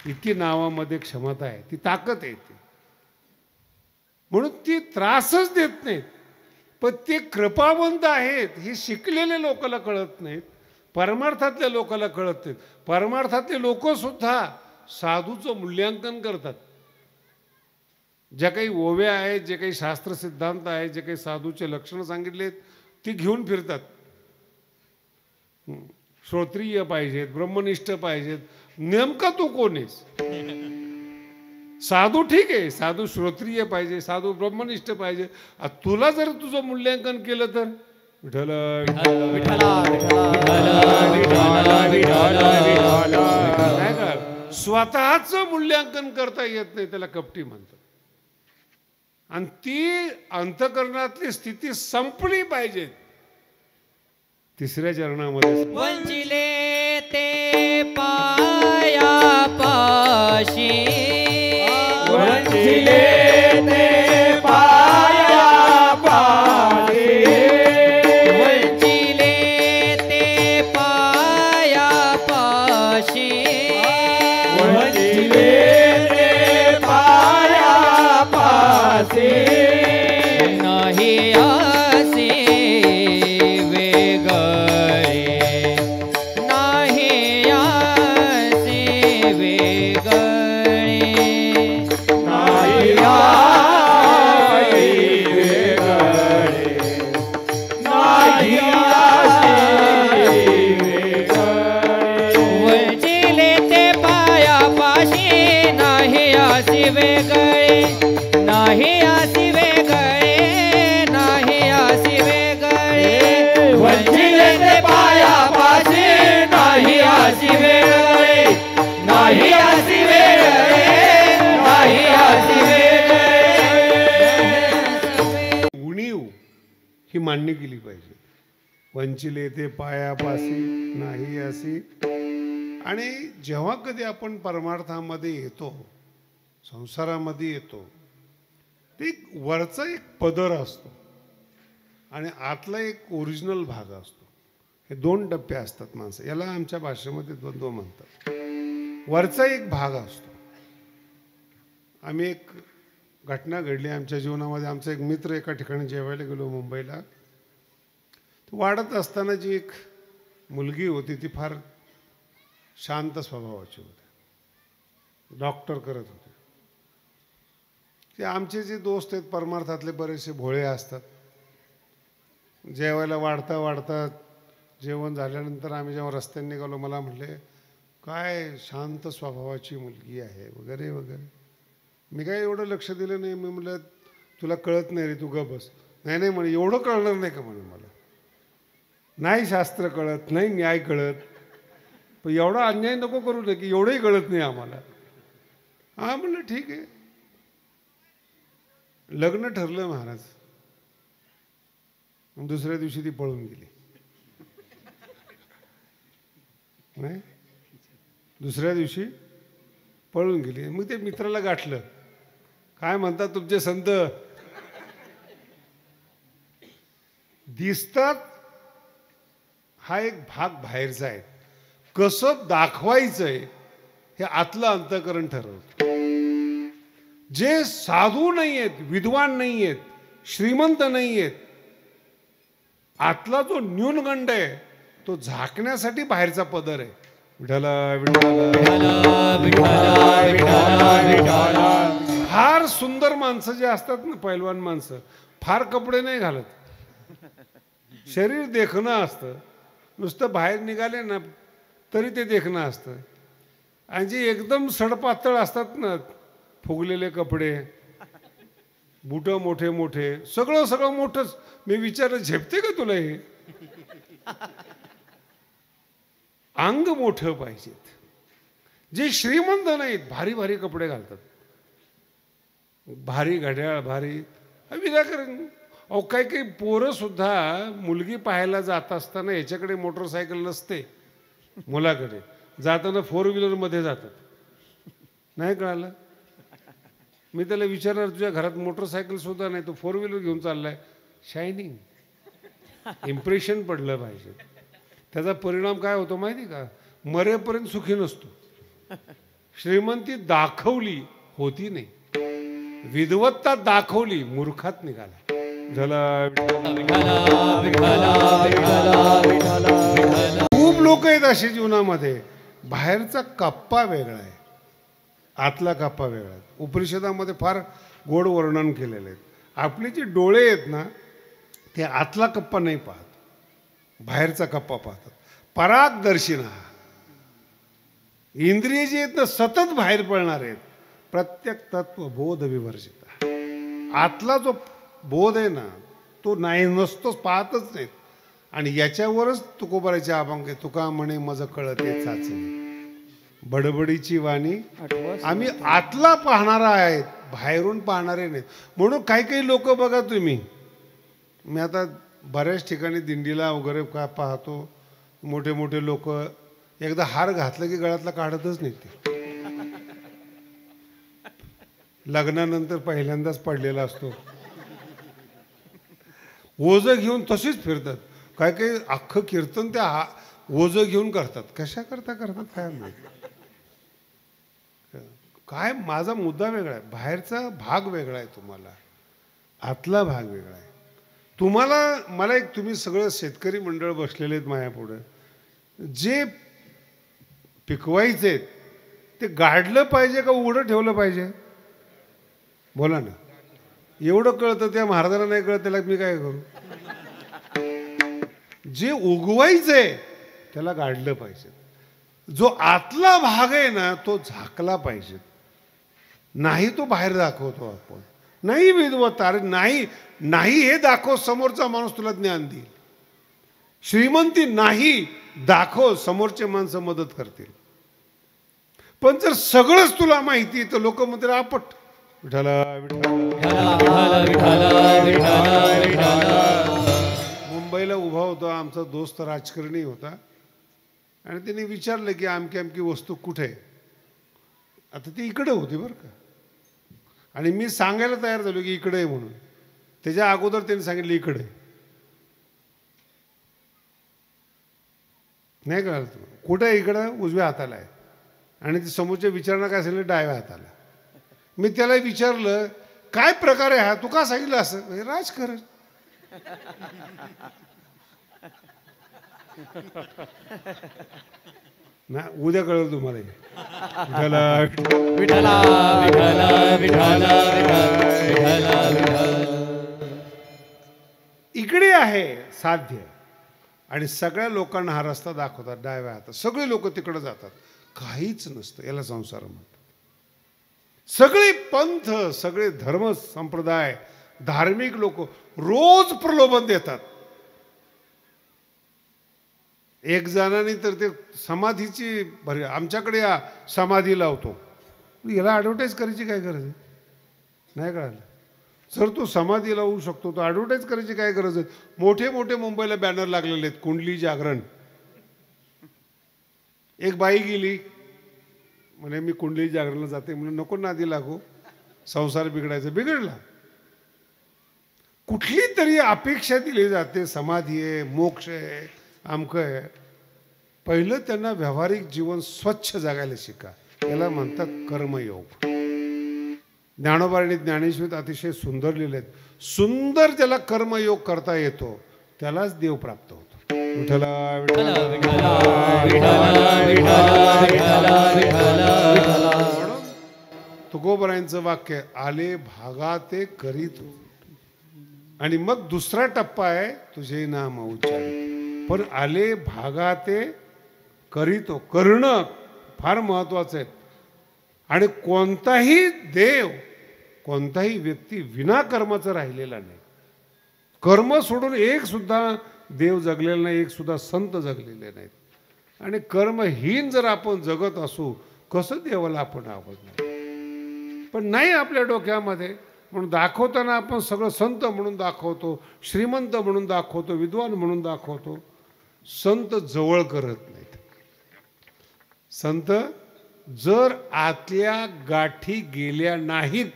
इतकी नावामध्ये क्षमता आहे, ती ताकद आहे. ती म्हणून ती त्रासच देत नाहीत. पण ते कृपावंत आहेत हे शिकलेले लोकांना कळत नाहीत, परमार्थातल्या लोकांना कळत नाहीत. परमार्थातले लोक सुद्धा साधूचं मूल्यांकन करतात. ज्या काही ओव्या आहेत, जे काही शास्त्र सिद्धांत आहेत, जे काही साधूचे लक्षणं सांगितलेत ती घेऊन फिरतात. श्रोत्रिय पाहिजेत, ब्रह्मनिष्ठ पाहिजेत. नेमका तू कोण आहेस? साधू ठीक आहे, साधू श्रोत्रिय पाहिजे, साधू ब्रह्मनिष्ठ पाहिजे. तुला जर तुझं मूल्यांकन केलं तर विठ्ठल काय कर, स्वतःचं मूल्यांकन करता येत नाही, त्याला कपटी म्हणतात. आणि ती अंतःकरणातली स्थिती संपली पाहिजे. तिसऱ्या चरणामध्ये वंचिले ते पाया पाशी, वंचिले ते पाया पाशी, वंचिले ते पाया पाशी, वंचिले ते पाया पाशी. नाही असे वेगळे, नाही असे वेगळे, नाही वेगळे, नाही वंचिले ते पायापाशी. नाही असे वेगळे, नाही असे वेगळे, नाही असे वेगळे, वंचिले ते पायापाशी. नाही असे वेगळे, नाही असे वेगळे, नाही असे वेगळे. उणीव ही मान्य केली पाहिजे. वंचिले ते पायापासी नाही अशी. आणि जेव्हा कधी आपण परमार्थामध्ये येतो, संसारामध्ये येतो, ते वरचा एक पदर असतो आणि आतला एक ओरिजिनल भाग असतो. हे दोन टप्पे असतात माणसं. याला आमच्या भाषेमध्ये द्वंद्व म्हणतात. वरचा एक भाग असतो. आम्ही एक घटना घडली आमच्या जीवनामध्ये. आमचा एक मित्र एका ठिकाणी जेवायला गेलो मुंबईला. वाढत असताना जी एक मुलगी होती ती फार शांत स्वभावाची होती, डॉक्टर करत होते. ते आमचे जे दोस्त आहेत परमार्थातले बरेचसे भोळे असतात. जेवायला वाढता वाढता जेवण झाल्यानंतर आम्ही जेव्हा रस्त्याने निघालो मला म्हटले काय शांत स्वभावाची मुलगी आहे वगैरे वगैरे. मी काय एवढं लक्ष दिलं नाही. मी म्हटलं तुला कळत नाही रे, तू ग बस. नाही नाही म्हणे, एवढं कळणार नाही का म्हणे. मला नाही शास्त्र कळत, नाही न्याय कळत, पण एवढा अन्याय नको करू नये की एवढंही कळत नाही आम्हाला. हां म्हणलं ठीक आहे. लग्न ठरलं महाराज. दुसऱ्या दिवशी ती पळून गेली. नाही, दुसऱ्या दिवशी पळून गेली. मग ते मित्राला गाठलं. काय म्हणतात तुमचे संत, दिसतात हा एक भाग बाहेरचा आहे, कसं दाखवायचंय हे आतलं अंतःकरण ठरवतं. जे साधू नाही आहेत, विद्वान नाही आहेत, श्रीमंत नाही आहेत, आतला जो न्यूनगंड आहे तो झाकण्यासाठी बाहेरचा पदर आहे. विठ्ठला फार सुंदर माणसं जे असतात ना, पैलवान माणसं, फार कपडे नाही घालत, शरीर देखणं असतं. नुसतं बाहेर निघाले ना तरी ते देखणं असतं. आणि जे एकदम सडपातळ असतात ना, फुगलेले कपडे, बुट मोठे मोठे, सगळं सगळं मोठंच. मी विचारलं झेपते का तुला हे? अंग मोठं पाहिजेत. जे श्रीमंत नाहीत भारी भारी कपडे घालतात, भारी घड्याळ, भारी विनाकारण. अहो काही काही पोरं सुद्धा मुलगी पाहायला जात असताना याच्याकडे मोटरसायकल नसते, मुलाकडे जाताना 4 व्हीलरमध्ये जातात. नाही कळालं? मी त्याला विचारणार तुझ्या घरात मोटरसायकल सुद्धा नाही, तो 4 व्हीलर घेऊन चाललाय. शायनिंग, इम्प्रेशन पडलं पाहिजे. त्याचा परिणाम काय होतो माहिती का? मरेपर्यंत सुखी नसतो. श्रीमंती दाखवली होती नाही, विद्वत्ता दाखवली मूर्खात निघाला. खूप लोक आहेत असे जीवनामध्ये. बाहेरचा कप्पा वेगळा आहे, आतला कप्पा वेगळा आहे. उपनिषदामध्ये फार गोड वर्णन केलेले आहेत. आपले जे डोळे आहेत ना ते आतला कप्पा नाही पाहत, बाहेरचा कप्पा पाहतात. परागदर्शिना. इंद्रिय जे आहेत ना सतत बाहेर पडणार आहेत. प्रत्येक तत्व बोध विवर्जित. आतला जो बोध आहे ना तो नाही, नसतोच, पाहतच नाहीत. आणि याच्यावरच तुकोबाराचे अभंग आहे. तुका म्हणे मज कळते चाचणी, बडबडीची वाणी. आम्ही आतला पाहणारा आहेत, बाहेरून पाहणारे नाहीत. म्हणून काही काही लोक बघा तुम्ही, मी आता बऱ्याच ठिकाणी दिंडीला वगैरे का पाहतो, मोठे मोठे लोक एकदा हार घातलं की गळ्यातला काढतच नाही. ते लग्नानंतर पहिल्यांदाच पडलेला असतो, ओझं घेऊन तशीच फिरतात. काय काही अख्खं कीर्तन त्या ओझं घेऊन करतात. कशा करता करतात काय माहिती. काय माझा मुद्दा वेगळा आहे, बाहेरचा भाग वेगळा आहे, तुम्हाला आतला भाग वेगळा आहे. तुम्हाला मला एक, तुम्ही सगळं शेतकरी मंडळ बसलेले आहेत माझ्यापुढं, जे पिकवायचे ते गाडलं पाहिजे का उघडं ठेवलं पाहिजे? बोला ना. एवढं कळतं त्या महाराजांना नाही कळत, त्याला मी काय करू? जे उगवायचंय त्याला गाडलं पाहिजे. जो आतला भाग आहे ना तो झाकला पाहिजे. नाही तो बाहेर दाखवतो आपण. नाही विद्वत्ता, अरे नाही नाही हे दाखव, समोरचा माणूस तुला ज्ञान देईल. श्रीमंती नाही दाखव, समोरचे माणसं मदत करतील. पण जर सगळंच तुला माहिती तर लोक म्हणतील आपट. मुंबईला उभा होता आमचा दोस्त, राजकारणी होता, आणि त्याने विचारलं की आमकी आमकी वस्तू कुठे. आता ती इकडे होती बरं का, आणि मी सांगायला तयार झालो की इकडे आहे म्हणून. त्याच्या अगोदर त्यांनी सांगितलं इकडे. नाही कळलं तुम्हाला? कुठे आहे? इकडं उजव्या हाताला आहे. आणि ती समोरच्या विचारणा काय असेल डाव्या हाताला. मी त्याला विचारलं काय प्रकार आहे हा, तू का सांगितलं असं? म्हणजे राजकारण. ना उद्या कळलं तुम्हाला. विठला विठला विठला विठला विठला. इकडे आहे साध्य आणि सगळ्या लोकांना हा रस्ता दाखवतात डाव्या हातात. सगळे लोक तिकडे जातात, काहीच नसतं. याला संसार म्हणतात. सगळे पंथ, सगळे धर्म संप्रदाय, धार्मिक लोक रोज प्रलोभन देतात. एक जणांनी तर ते समाधीची आमच्याकडे या समाधी लावतो. याला ॲडव्हर्टाईज करायची काय गरज आहे? नाही कळालं. सर तो समाधी लावू शकतो, तो ॲडव्हर्टाईज करायची काय गरज आहे? मोठे मोठे मुंबईला बॅनर लागलेले आहेत, कुंडली जागरण. एक बाई गेली म्हणे मी कुंडली जागरणला जाते, म्हणून नको नादी लागू, संसार बिघडायचा. बिघडला. कुठली तरी अपेक्षा दिली जाते, समाधी आहे, मोक्ष आहे, आमकं आहे. पहिलं त्यांना व्यावहारिक जीवन स्वच्छ जगायला शिका. याला म्हणतात कर्मयोग. ज्ञानोबांनी ज्ञानेश्वरीत अतिशय सुंदर लिहिले आहेत. सुंदर ज्याला कर्मयोग करता येतो त्यालाच देव प्राप्त होतो. विठला विठला विठला विठला विठला. म्हणून तुकोबरायांचं वाक्य आले भागा ते करीत. आणि मग दुसरा टप्पा आहे तुझे नाम उच्चारित. पण आले भागा ते करीतो. करणं फार महत्वाचं आहे. आणि कोणताही देव, कोणताही व्यक्ती विनाकर्माचा राहिलेला नाही. कर्म सोडून एक सुद्धा देव जगलेला नाही, एक सुद्धा संत जगलेले नाहीत. आणि कर्महीन जर आपण जगत असू, कसं देवाला आपण आवडणार? पण नाही आपल्या डोक्यामध्ये. म्हणून दाखवताना आपण सगळं संत म्हणून दाखवतो, श्रीमंत म्हणून दाखवतो, विद्वान म्हणून दाखवतो. संत जवळ करत नाहीत. संत जर आतल्या गाठी गेल्या नाहीत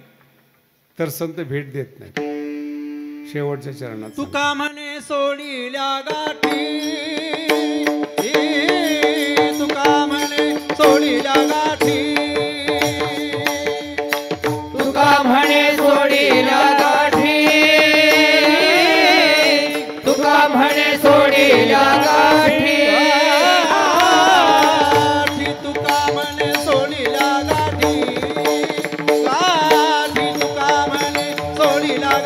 तर संत भेट देत नाहीत. शेवटच्या चरणात तुका म्हणे सोडिल्या गाठी, तुका म्हणे सोडिल्या गाठी, तुका म्हणे सोडिल्या गाठी, तुका म्हणे सोडिल्या गाठी. सोडिल्या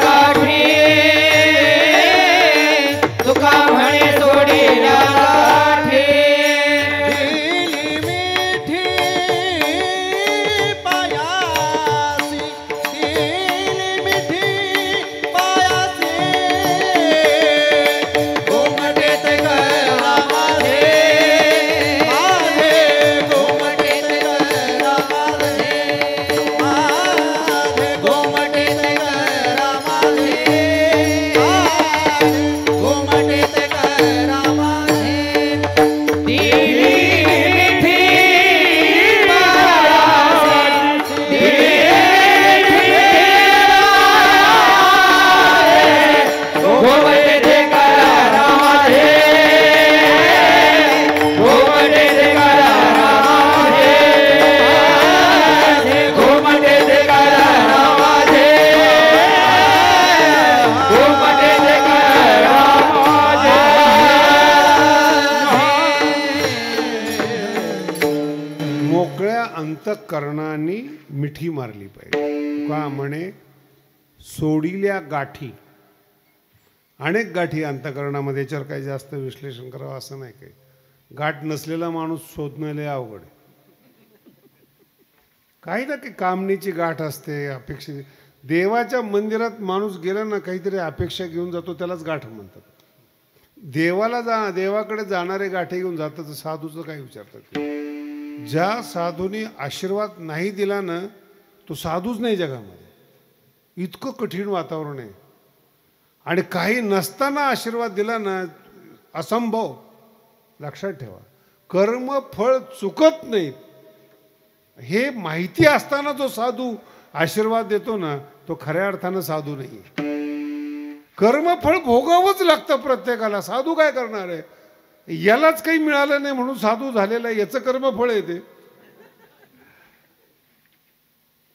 गाठी, तुका म्हणे सोडिल्या गाठी. दिली मिठी पायासी, दिली मिठी पायासी, घुमटेत गळा माझे, माझे घुमटेत गळा माझे, माझे घुमटेत गळा माझे, घुमटेत गळा माझे. दिली मिठी पायासी, दिली मिठी घुमटेत गळा माझे, घुमटेत गळा माझे, घुमटेत गळा माझे, घुमटेत गळा माझे. मोकळ्या अंतःकरणाने मिठी मारली पाहिजे. का म्हणे सोडिल्या गाठी. अनेक गाठी अंतःकरणामध्ये. याच्यावर काही जास्त विश्लेषण करावं असं नाही. काही गाठ नसलेला माणूस शोधणं लय अवघड आहे. काही ना काही कामणीची गाठ असते, अपेक्षेची. देवाच्या मंदिरात माणूस गेला ना, काहीतरी अपेक्षा घेऊन जातो, त्यालाच गाठ म्हणतात. देवाकडे जाणारे गाठी घेऊन जातात. तर साधूचं काय विचारतात? ज्या साधूने आशीर्वाद नाही दिला ना, तो साधूच नाही जगामध्ये. इतकं कठीण वातावरण आहे. आणि काही नसताना आशीर्वाद दिला ना, असंभव. लक्षात ठेवा, कर्मफळ चुकत नाहीत हे माहिती असताना जो साधू आशीर्वाद देतो ना, तो खऱ्या अर्थानं साधू नाही. कर्मफळ भोगावंच लागतं प्रत्येकाला. साधू काय करणार आहे? यालाच काही मिळालं नाही म्हणून साधू झालेला आहे, याचं कर्मफळ आहे ते.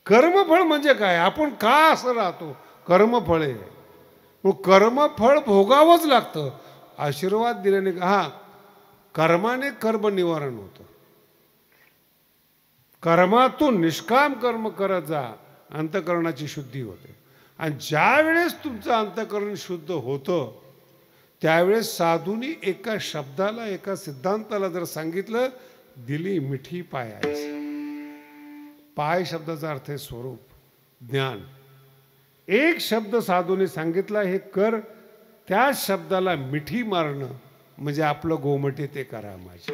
कर्मफळ म्हणजे काय? आपण का असं राहतो? कर्मफळ आहे. मग कर्मफळ भोगावंच लागतं. आशीर्वाद दिल्याने कर्माने कर्म निवारण होतं. कर्मातून निष्काम कर्म करत जा, अंतःकरणाची शुद्धी होते. आणि ज्या वेळेस तुमचं अंतःकरण शुद्ध होतं त्यावेळेस साधूंनी एका शब्दाला, एका सिद्धांताला जर सांगितलं, दिली मिठी पायाची. पाय शब्दाचा अर्थ आहे स्वरूप, ज्ञान. एक शब्द साधूने सांगितला, हे कर, त्या शब्दाला मिठी मारणं म्हणजे आपलं गोमटे ते करा माझे.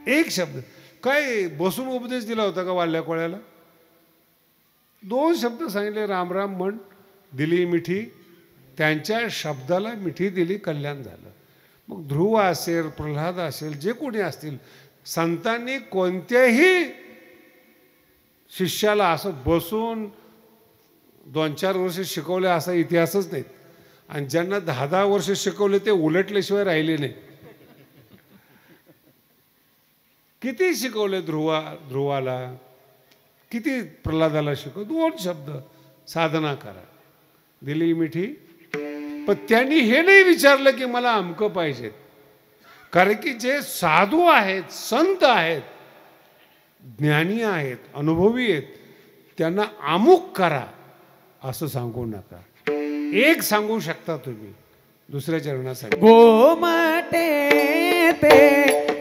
एक शब्द. काय बसून उपदेश दिला होता का वाल्या कोळ्याला? 2 शब्द सांगितले, राम राम म्हण, दिली मिठी. त्यांच्या शब्दाला मिठी दिली, कल्याण झालं. मग ध्रुव असेल, प्रल्हाद असेल, जे कोणी असतील, संतांनी कोणत्याही शिष्याला असं बसून 2-4 वर्ष शिकवले असा इतिहासच नाहीत. आणि ज्यांना 10-10 वर्ष शिकवले ते उलटल्याशिवाय राहिले नाही. किती शिकवले ध्रुवाला, किती प्रल्हादाला शिकव, 2 शब्द, साधना करा, दिली मिठी. पण त्यांनी हे नाही विचारलं की मला अमकं पाहिजेत. कारण की जे साधू आहेत, संत आहेत, ज्ञानी आहेत, अनुभवी आहेत, त्यांना अमुक करा असं सांगू नका. एक सांगू शकता तुम्ही, दुसऱ्या चरणासाठी गोमटे ते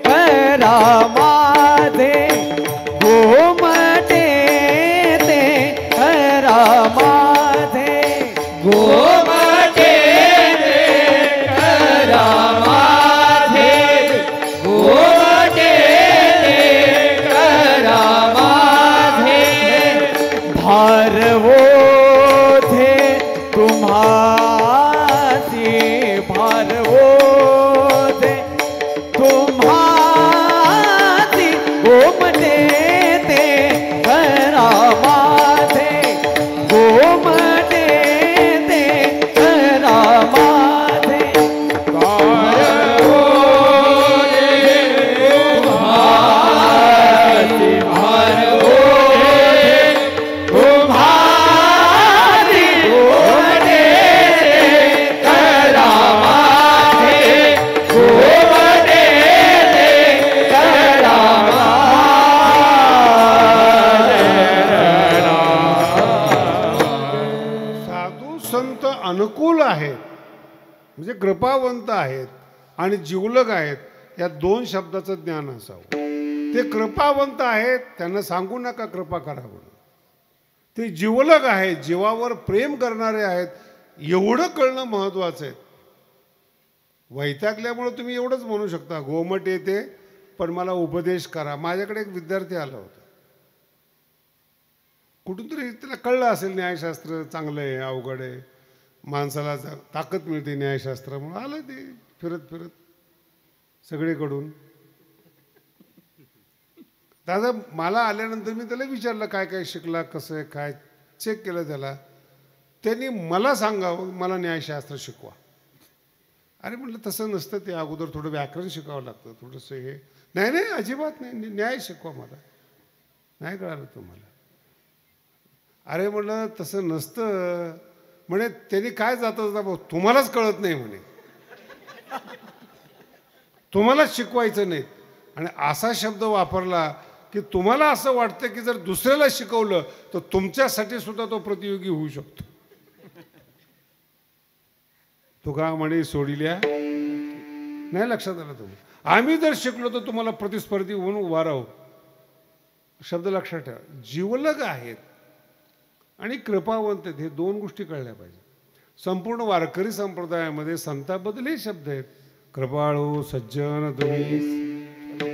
करा माझे, गोमटे ते करा माझे, गोमटे ते करा माझे, गोमटे ते करा माझे. भारवो थे तुम्हासी, भारवो थे तुम्हासी, गोमटे ते करा माझे, गोमटे ते करा माझे. अनुकूल आहेत म्हणजे कृपावंत आहेत आणि जीवलग आहेत, या 2 शब्दाचं ज्ञान असावं. ते कृपावंत आहेत, त्यांना सांगू नका कृपा करा म्हणून. ते जीवलग आहेत, जीवावर प्रेम करणारे आहेत, एवढं कळणं महत्वाचं आहे. वैतागल्यामुळे तुम्ही एवढंच म्हणू शकता, गोमट येते पण मला उपदेश करा. माझ्याकडे एक विद्यार्थी आला होता, कुठून तरी त्याला कळलं असेल न्यायशास्त्र चांगलं आहे, अवघड आहे, माणसाला ताकद मिळते न्यायशास्त्रामुळे. आलं ते फिरत फिरत सगळीकडून. दादा मला आल्यानंतर मी त्याला विचारलं काय काय शिकला, कसं आहे, काय चेक केलं त्याला. त्यांनी मला सांगावं मला न्यायशास्त्र शिकवा. अरे म्हटलं तसं नसतं, ते अगोदर थोडं व्याकरण शिकावं लागतं, थोडंसं हे. नाही नाही अजिबात नाही, न्याय शिकवा मला. नाही कळालं तुम्हाला? अरे म्हटलं तसं नसतं. म्हणे त्यांनी काय जाता भाऊ तुम्हालाच कळत नाही म्हणे, तुम्हालाच शिकवायचं नाही. आणि असा शब्द वापरला की तुम्हाला असं वाटतं की जर दुसऱ्याला शिकवलं तर तुमच्यासाठी सुद्धा तो प्रतियोगी होऊ शकतो. तू का म्हणे सोडिल्या नाही लक्षात आलं तुम्ही. आम्ही जर शिकलो तर तुम्हाला प्रतिस्पर्धी होऊन उभा राहू. शब्द लक्षात ठेवा, जीवलग आहेत आणि कृपावंत आहेत, हे 2 गोष्टी कळल्या पाहिजे. संपूर्ण वारकरी संप्रदायामध्ये संताबद्दल हे शब्द आहेत, कृपाळू, सज्जन, तुम्ही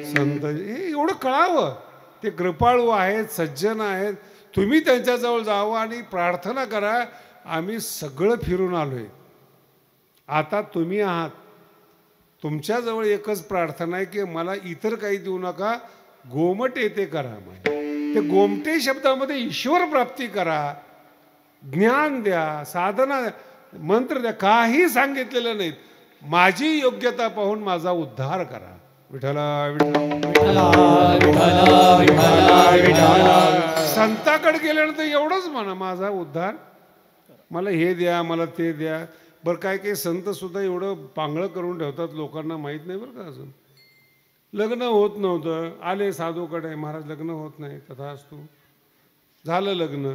संत, हे एवढं कळावं. ते कृपाळू आहेत, सज्जन आहेत, तुम्ही त्यांच्याजवळ जावं आणि प्रार्थना करा, आम्ही सगळं फिरून आलोय, आता तुम्ही आहात. तुमच्याजवळ एकच प्रार्थना आहे की मला इतर काही देऊ नका, गोमटे ते करा. ते गोमटे शब्दामध्ये ईश्वर प्राप्ती करा, ज्ञान द्या, साधना, मंत्र द्या, काही सांगितलेलं नाहीत. माझी योग्यता पाहून माझा उद्धार करा. विठ्ठला विठ्ठला. विठ्ठला विठ्ठला विठ्ठला विठ्ठला. संताकडे गेल्यानंतर एवढंच म्हणा, माझा उद्धार, मला हे द्या, मला ते द्या. बरं काय काही संत सुद्धा एवढं पांगळं करून ठेवतात, लोकांना माहीत नाही बरं का. अजून लग्न होत नव्हतं, आले साधूकडे, महाराज लग्न होत नाही, तथास्तु. झालं लग्न,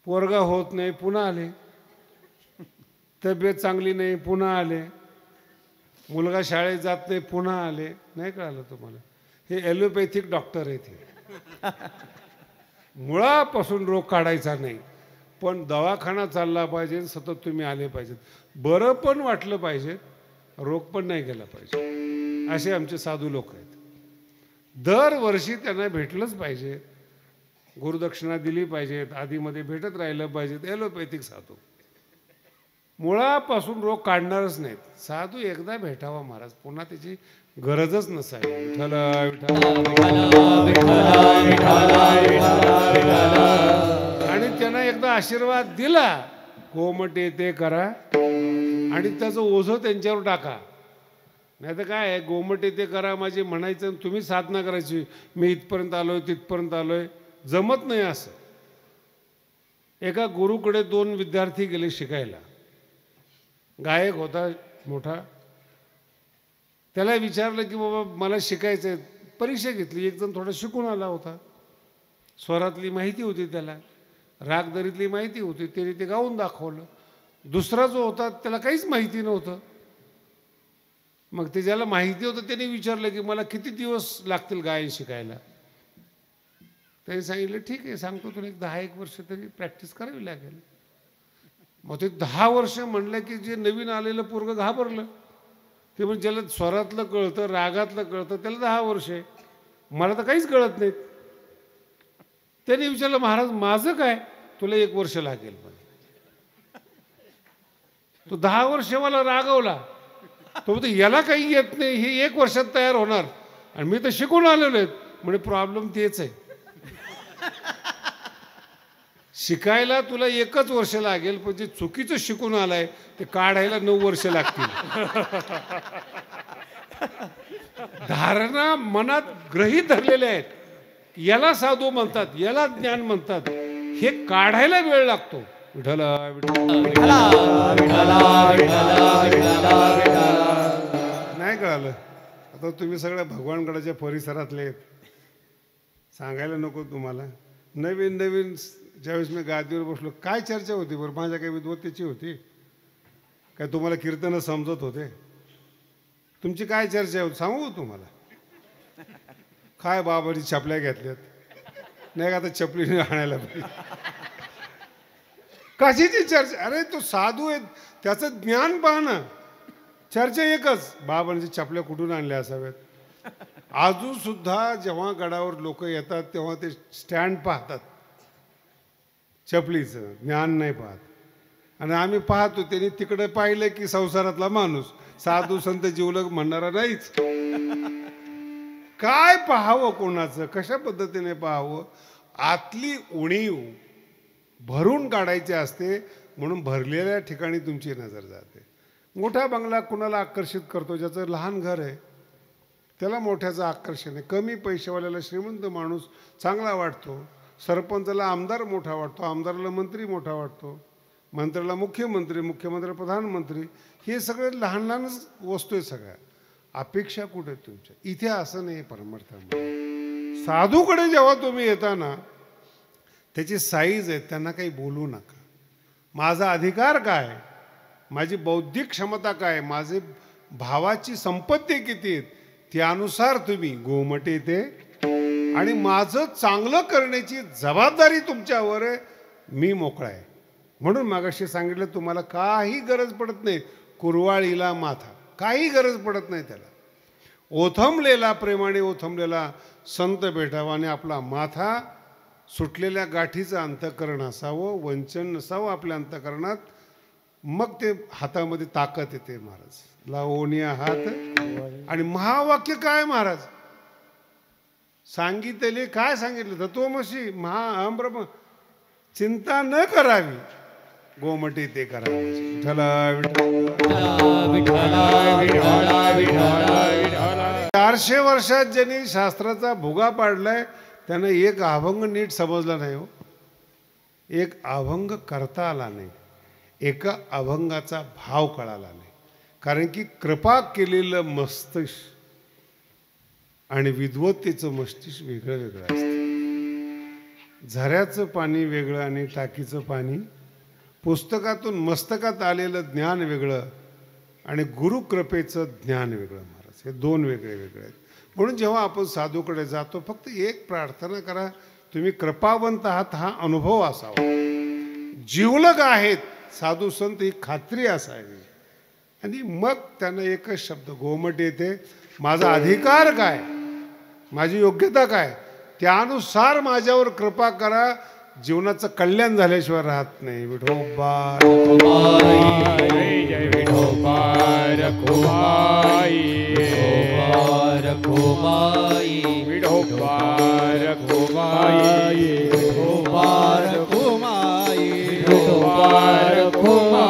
पोरगा होत नाही, पुन्हा आले. तब्येत चांगली नाही, पुन्हा आले. मुलगा शाळेत जात नाही, पुन्हा आले. नाही कळालं तुम्हाला? हे ॲलोपॅथिक डॉक्टर आहेत हे. मुळापासून रोग काढायचा नाही, पण दवाखाना चालला पाहिजे, सतत तुम्ही आले पाहिजेत. बरं पण वाटलं पाहिजे, रोग पण नाही गेला पाहिजे. असे आमचे साधू लोक आहेत. दरवर्षी त्यांना भेटलंच पाहिजे, गुरुदक्षिणा दिली पाहिजेत, आधीमध्ये भेटत राहिलं पाहिजेत. ॲलोपॅथिक साधू मुळापासून रोग काढणारच नाहीत. साधू एकदा भेटावा महाराज, पुन्हा त्याची गरजच नसावी. विठ्ठला आणि त्यांना एकदा आशीर्वाद दिला, गोमटे ते करा आणि त्याचं ओझं त्यांच्यावर टाका. नाही तर काय आहे, गोमटे ते करा माझे म्हणायचं, तुम्ही साधना करायची, मी इथपर्यंत आलोय तिथपर्यंत आलोय, जमत नाही असं. एका गुरुकडे 2 विद्यार्थी गेले शिकायला. गायक होता मोठा, त्याला विचारलं की बाबा मला शिकायचं आहे. परीक्षा घेतली, एक जण थोडा शिकून आला होता, स्वरातली माहिती होती त्याला, रागदरीतली माहिती होती, त्याने ते गाऊन दाखवलं. दुसरा जो होता त्याला काहीच माहिती नव्हतं. मग ते ज्याला माहिती होतं त्याने विचारलं की मला किती दिवस लागतील गायन शिकायला. त्याने सांगितलं ठीक आहे, सांगतो तुला, 10-1 वर्ष तरी प्रॅक्टिस करावी लागेल. मग ते 10 वर्ष म्हणलं की जे नवीन आलेलं पोरगं घाबरलं. ते म्हणजे ज्याला स्वरातलं कळतं, रागातलं कळतं, त्याला 10 वर्ष आहे, मला तर काहीच कळत नाहीत. त्याने विचारलं महाराज माझं काय? तुला 1 वर्ष लागेल. पण तो 10 वर्ष मला रागवला. तो म्हणतो याला काही येत नाही, हे 1 वर्षात तयार होणार आणि मी तर शिकून आलेलो आहे. म्हणजे प्रॉब्लेम तेच आहे, शिकायला तुला 1च वर्ष लागेल, पण जे चुकीचं शिकून आलाय ते काढायला 9 वर्ष लागतील. धारणा मनात गृहीत धरलेल्या आहेत, याला साधू म्हणतात, याला ज्ञान म्हणतात, हे काढायला वेळ लागतो. विठ्ठला विठ्ठला नाही कळालं? आता तुम्ही सगळ्या भगवानगडाच्या परिसरातले आहेत, सांगायला नको तुम्हाला. नवीन नवीन ज्यावेळेस मी गादीवर बसलो, काय चर्चा होती बरं? माझ्या काही विद्वत्तेची होती काय? तुम्हाला कीर्तनं समजत होते? तुमची काय चर्चा होती सांगू तुम्हाला? काय बाबाची चपल्या घेतल्यात, नाही का आता चपलीने आणायला पाहिजे, कशाची चर्चा? अरे तो साधू आहे, त्याचं ज्ञान पहा ना. चर्चा एकच, बाबांची चपल्या कुठून आणल्या असाव्यात. अजून सुद्धा जेव्हा गडावर लोक येतात तेव्हा ते स्टँड पाहतात, चपलीचं ज्ञान नाही पाहत. आणि आम्ही पाहतो त्यांनी तिकडे पाहिलं की संसारातला माणूस, साधू संत जीवलग म्हणणारा नाहीच. काय पाहावं कोणाचं, कशा पद्धतीने पाहावं? आतली उणीव भरून काढायची असते, म्हणून भरलेल्या ठिकाणी तुमची नजर जाते. मोठा बंगला कुणाला आकर्षित करतो? ज्याचं लहान घर आहे त्याला मोठ्याचं आकर्षण आहे. कमी पैशावाल्याला श्रीमंत माणूस चांगला वाटतो, सरपंचाला आमदार मोठा वाटतो, आमदाराला मंत्री मोठा वाटतो, मंत्र्याला मुख्यमंत्री, मुख्यमंत्र्याला प्रधानमंत्री. हे सगळे लहान लहानच वस्तू आहे सगळ्या. अपेक्षा कुठे आहेत तुमच्या? इथे असं नाही परमार्थामध्ये. साधूकडे जेव्हा तुम्ही येता ना, त्याची साईज आहे, त्यांना काही बोलू नका. माझा अधिकार काय, माझी बौद्धिक क्षमता काय, माझे भावाची संपत्ती किती आहेत, त्यानुसार तुम्ही गोमटे ते. आणि माझं चांगलं करण्याची जबाबदारी तुमच्यावर आहे, मी मोकळा आहे. म्हणून मागाशी सांगितलं तुम्हाला काही गरज पडत नाही कुरवाळीला माथा, काही गरज पडत नाही त्याला. ओथंबलेला, प्रेमाने ओथंबलेला संत भेटावा आणि आपला माथा सुटलेल्या गाठीचं अंतःकरण असावं, वंचन नसावं आपल्या अंतःकरणात. मग ते हातामध्ये ताकद येते महाराज. लावणीया हात. आणि महावाक्य काय महाराज सांगितले? काय सांगितलं? तत्वमसी महाअहं ब्रह्म. चिंता न करावी, गोमटे ते करावे. विठ्ठला विठ्ठला विठ्ठला विठ्ठला विठ्ठला 400 वर्षात ज्यांनी शास्त्राचा भुगा पाडलाय त्यानं एक अभंग नीट समजला नाही हो. एक अभंग करता आला नाही, एका अभंगाचा भाव कळाला नाही. कारण की कृपा केलेलं मस्तिष्क आणि विद्वत्तेचं मस्तिष्क वेगळं वेगळं असतं. झऱ्याचं पाणी वेगळं आणि टाकीचं पाणी, पुस्तकातून मस्तकात आलेलं ज्ञान वेगळं आणि गुरुकृपेचं ज्ञान वेगळं. महाराज, हे दोन वेगळे वेगळे आहेत. म्हणून जेव्हा आपण साधूकडे जातो फक्त एक प्रार्थना करा, तुम्ही कृपावंत आहात हा अनुभव असावा. जीवलग आहेत साधू संत ही खात्री असावी. आणि मग त्यांना एकच शब्द गोमट येते, माझा अधिकार काय, माझी योग्यता काय, त्यानुसार माझ्यावर कृपा करा. जीवनाचं कल्याण झाल्याशिवाय राहत नाही. विठोबा जय विठोबा रखुमाई, विठोबा रखुमाई, विठोबा रखुमाई, विठोबा रखुमाई, विठोबा रखुमाई,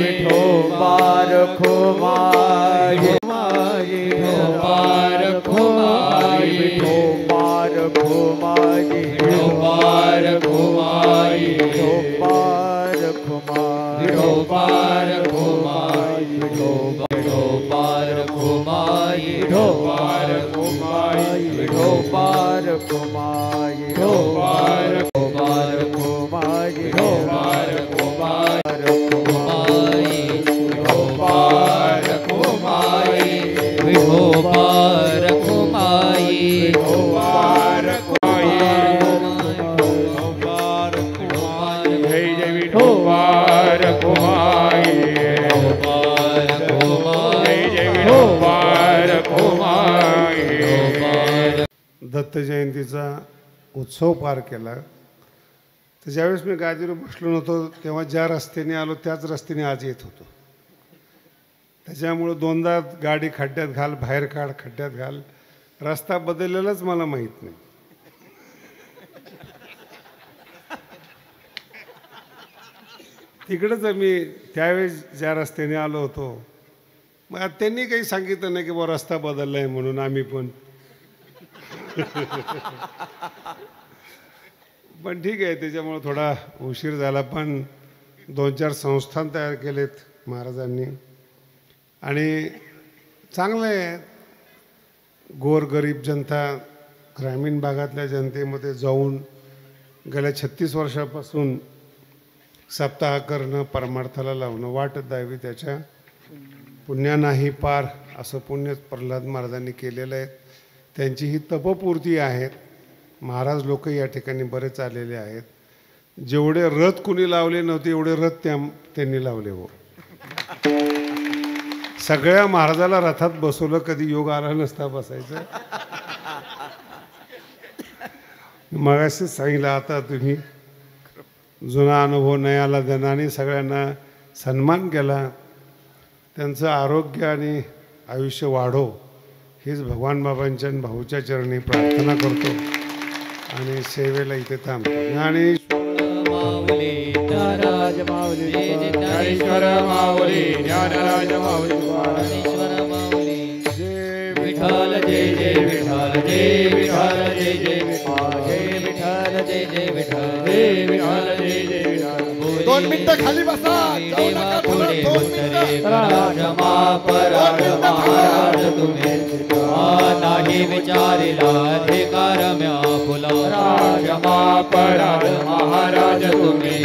विठोबा रखुमाई, विठोबा रखुमाई, विठोबा रखुमाई, विठोबा रखुमाई, विठोबा रखुमाई, विठोबा रखुमाई, विठोबा रखुमाई, विठोबा रखुमाई, विठोबा रखुमाई, विठोबा रखुमाई, विठोबा रखुमाई, विठोबा रखुमाई, विठोबा रखुमाई, विठोबा रखुमाई, जय जय विठोबा रखुमाई, जय जय विठोबा रखुमाई. दत्त जयंतीचा उत्सव पार केला. तर ज्यावेळेस मी गादीवर बसलो नव्हतो तेव्हा ज्या रस्त्याने आलो त्याच रस्त्याने आज येत होतो. त्याच्यामुळं दोनदा गाडी खड्ड्यात घाल, बाहेर काढ, खड्ड्यात घाल, रस्ता बदललेलाच मला माहीत नाही. तिकडंच मी त्यावेळेस ज्या रस्त्याने आलो होतो मग त्यांनी काही सांगितलं नाही की बा रस्ता बदलला आहे म्हणून आम्ही पण. पण ठीक आहे, त्याच्यामुळं थोडा उशीर झाला. पण 2-4 संस्थान तयार केलेत महाराजांनी आणि चांगलं आहे. गोरगरीब जनता, ग्रामीण भागातल्या जनतेमध्ये जाऊन गेल्या 36 वर्षापासून सप्ताह करणं, परमार्थाला लावणं, वाट द्यावी त्याच्या पुण्यानाही पार असं पुण्य प्रल्हाद महाराजांनी केलेलं आहे. त्यांची ही तपपूर्ती आहेत. महाराज लोक या ठिकाणी बरेच आलेले आहेत. जेवढे रथ कुणी लावले नव्हते एवढे रथ त्यांनी लावले. हो, सगळ्या महाराजाला रथात बसवलं, कधी योग आला नसता बसायचं. मगाशीच सांगितलं, आता तुम्ही जुना अनुभव नयाला देणाने सगळ्यांना सन्मान केला. त्यांचं आरोग्य आणि आयुष्य वाढो हीच भगवान बाबांच्या आणि भाऊच्या चरणी प्रार्थना करतो आणि सेवेला इथे थांबतो. ज्ञानेश्वर माऊली, ज्ञानराज माऊली, ज्ञानेश्वर माऊली, ज्ञानराज माऊली, ज्ञानेश्वर माऊली. जय विठ्ठल, जय जय विठ्ठल, जय विठ्ठल, जय जय विठ्ठल, जय विठ्ठल, जय जय विठ्ठल, जय विठ्ठल, जय जय विठ्ठल. 2 मिनिटं खाली बसा, जाऊ नका थोडं. 2 मिनिटं क्षमा पराड महाराज तुम्ही नाही विचारिला अधिकार म्या फुला. क्षमा पराड महाराज तुम्ही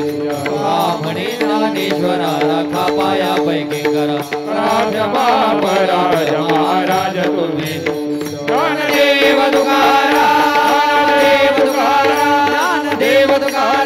म्हणे ज्ञानेश्वराला खापाया पैकी करा. क्षमा पराड महाराज तुम्ही ज्ञानदेव तुकाराम, ज्ञानदेव तुकाराम, ज्ञानदेव तुकाराम.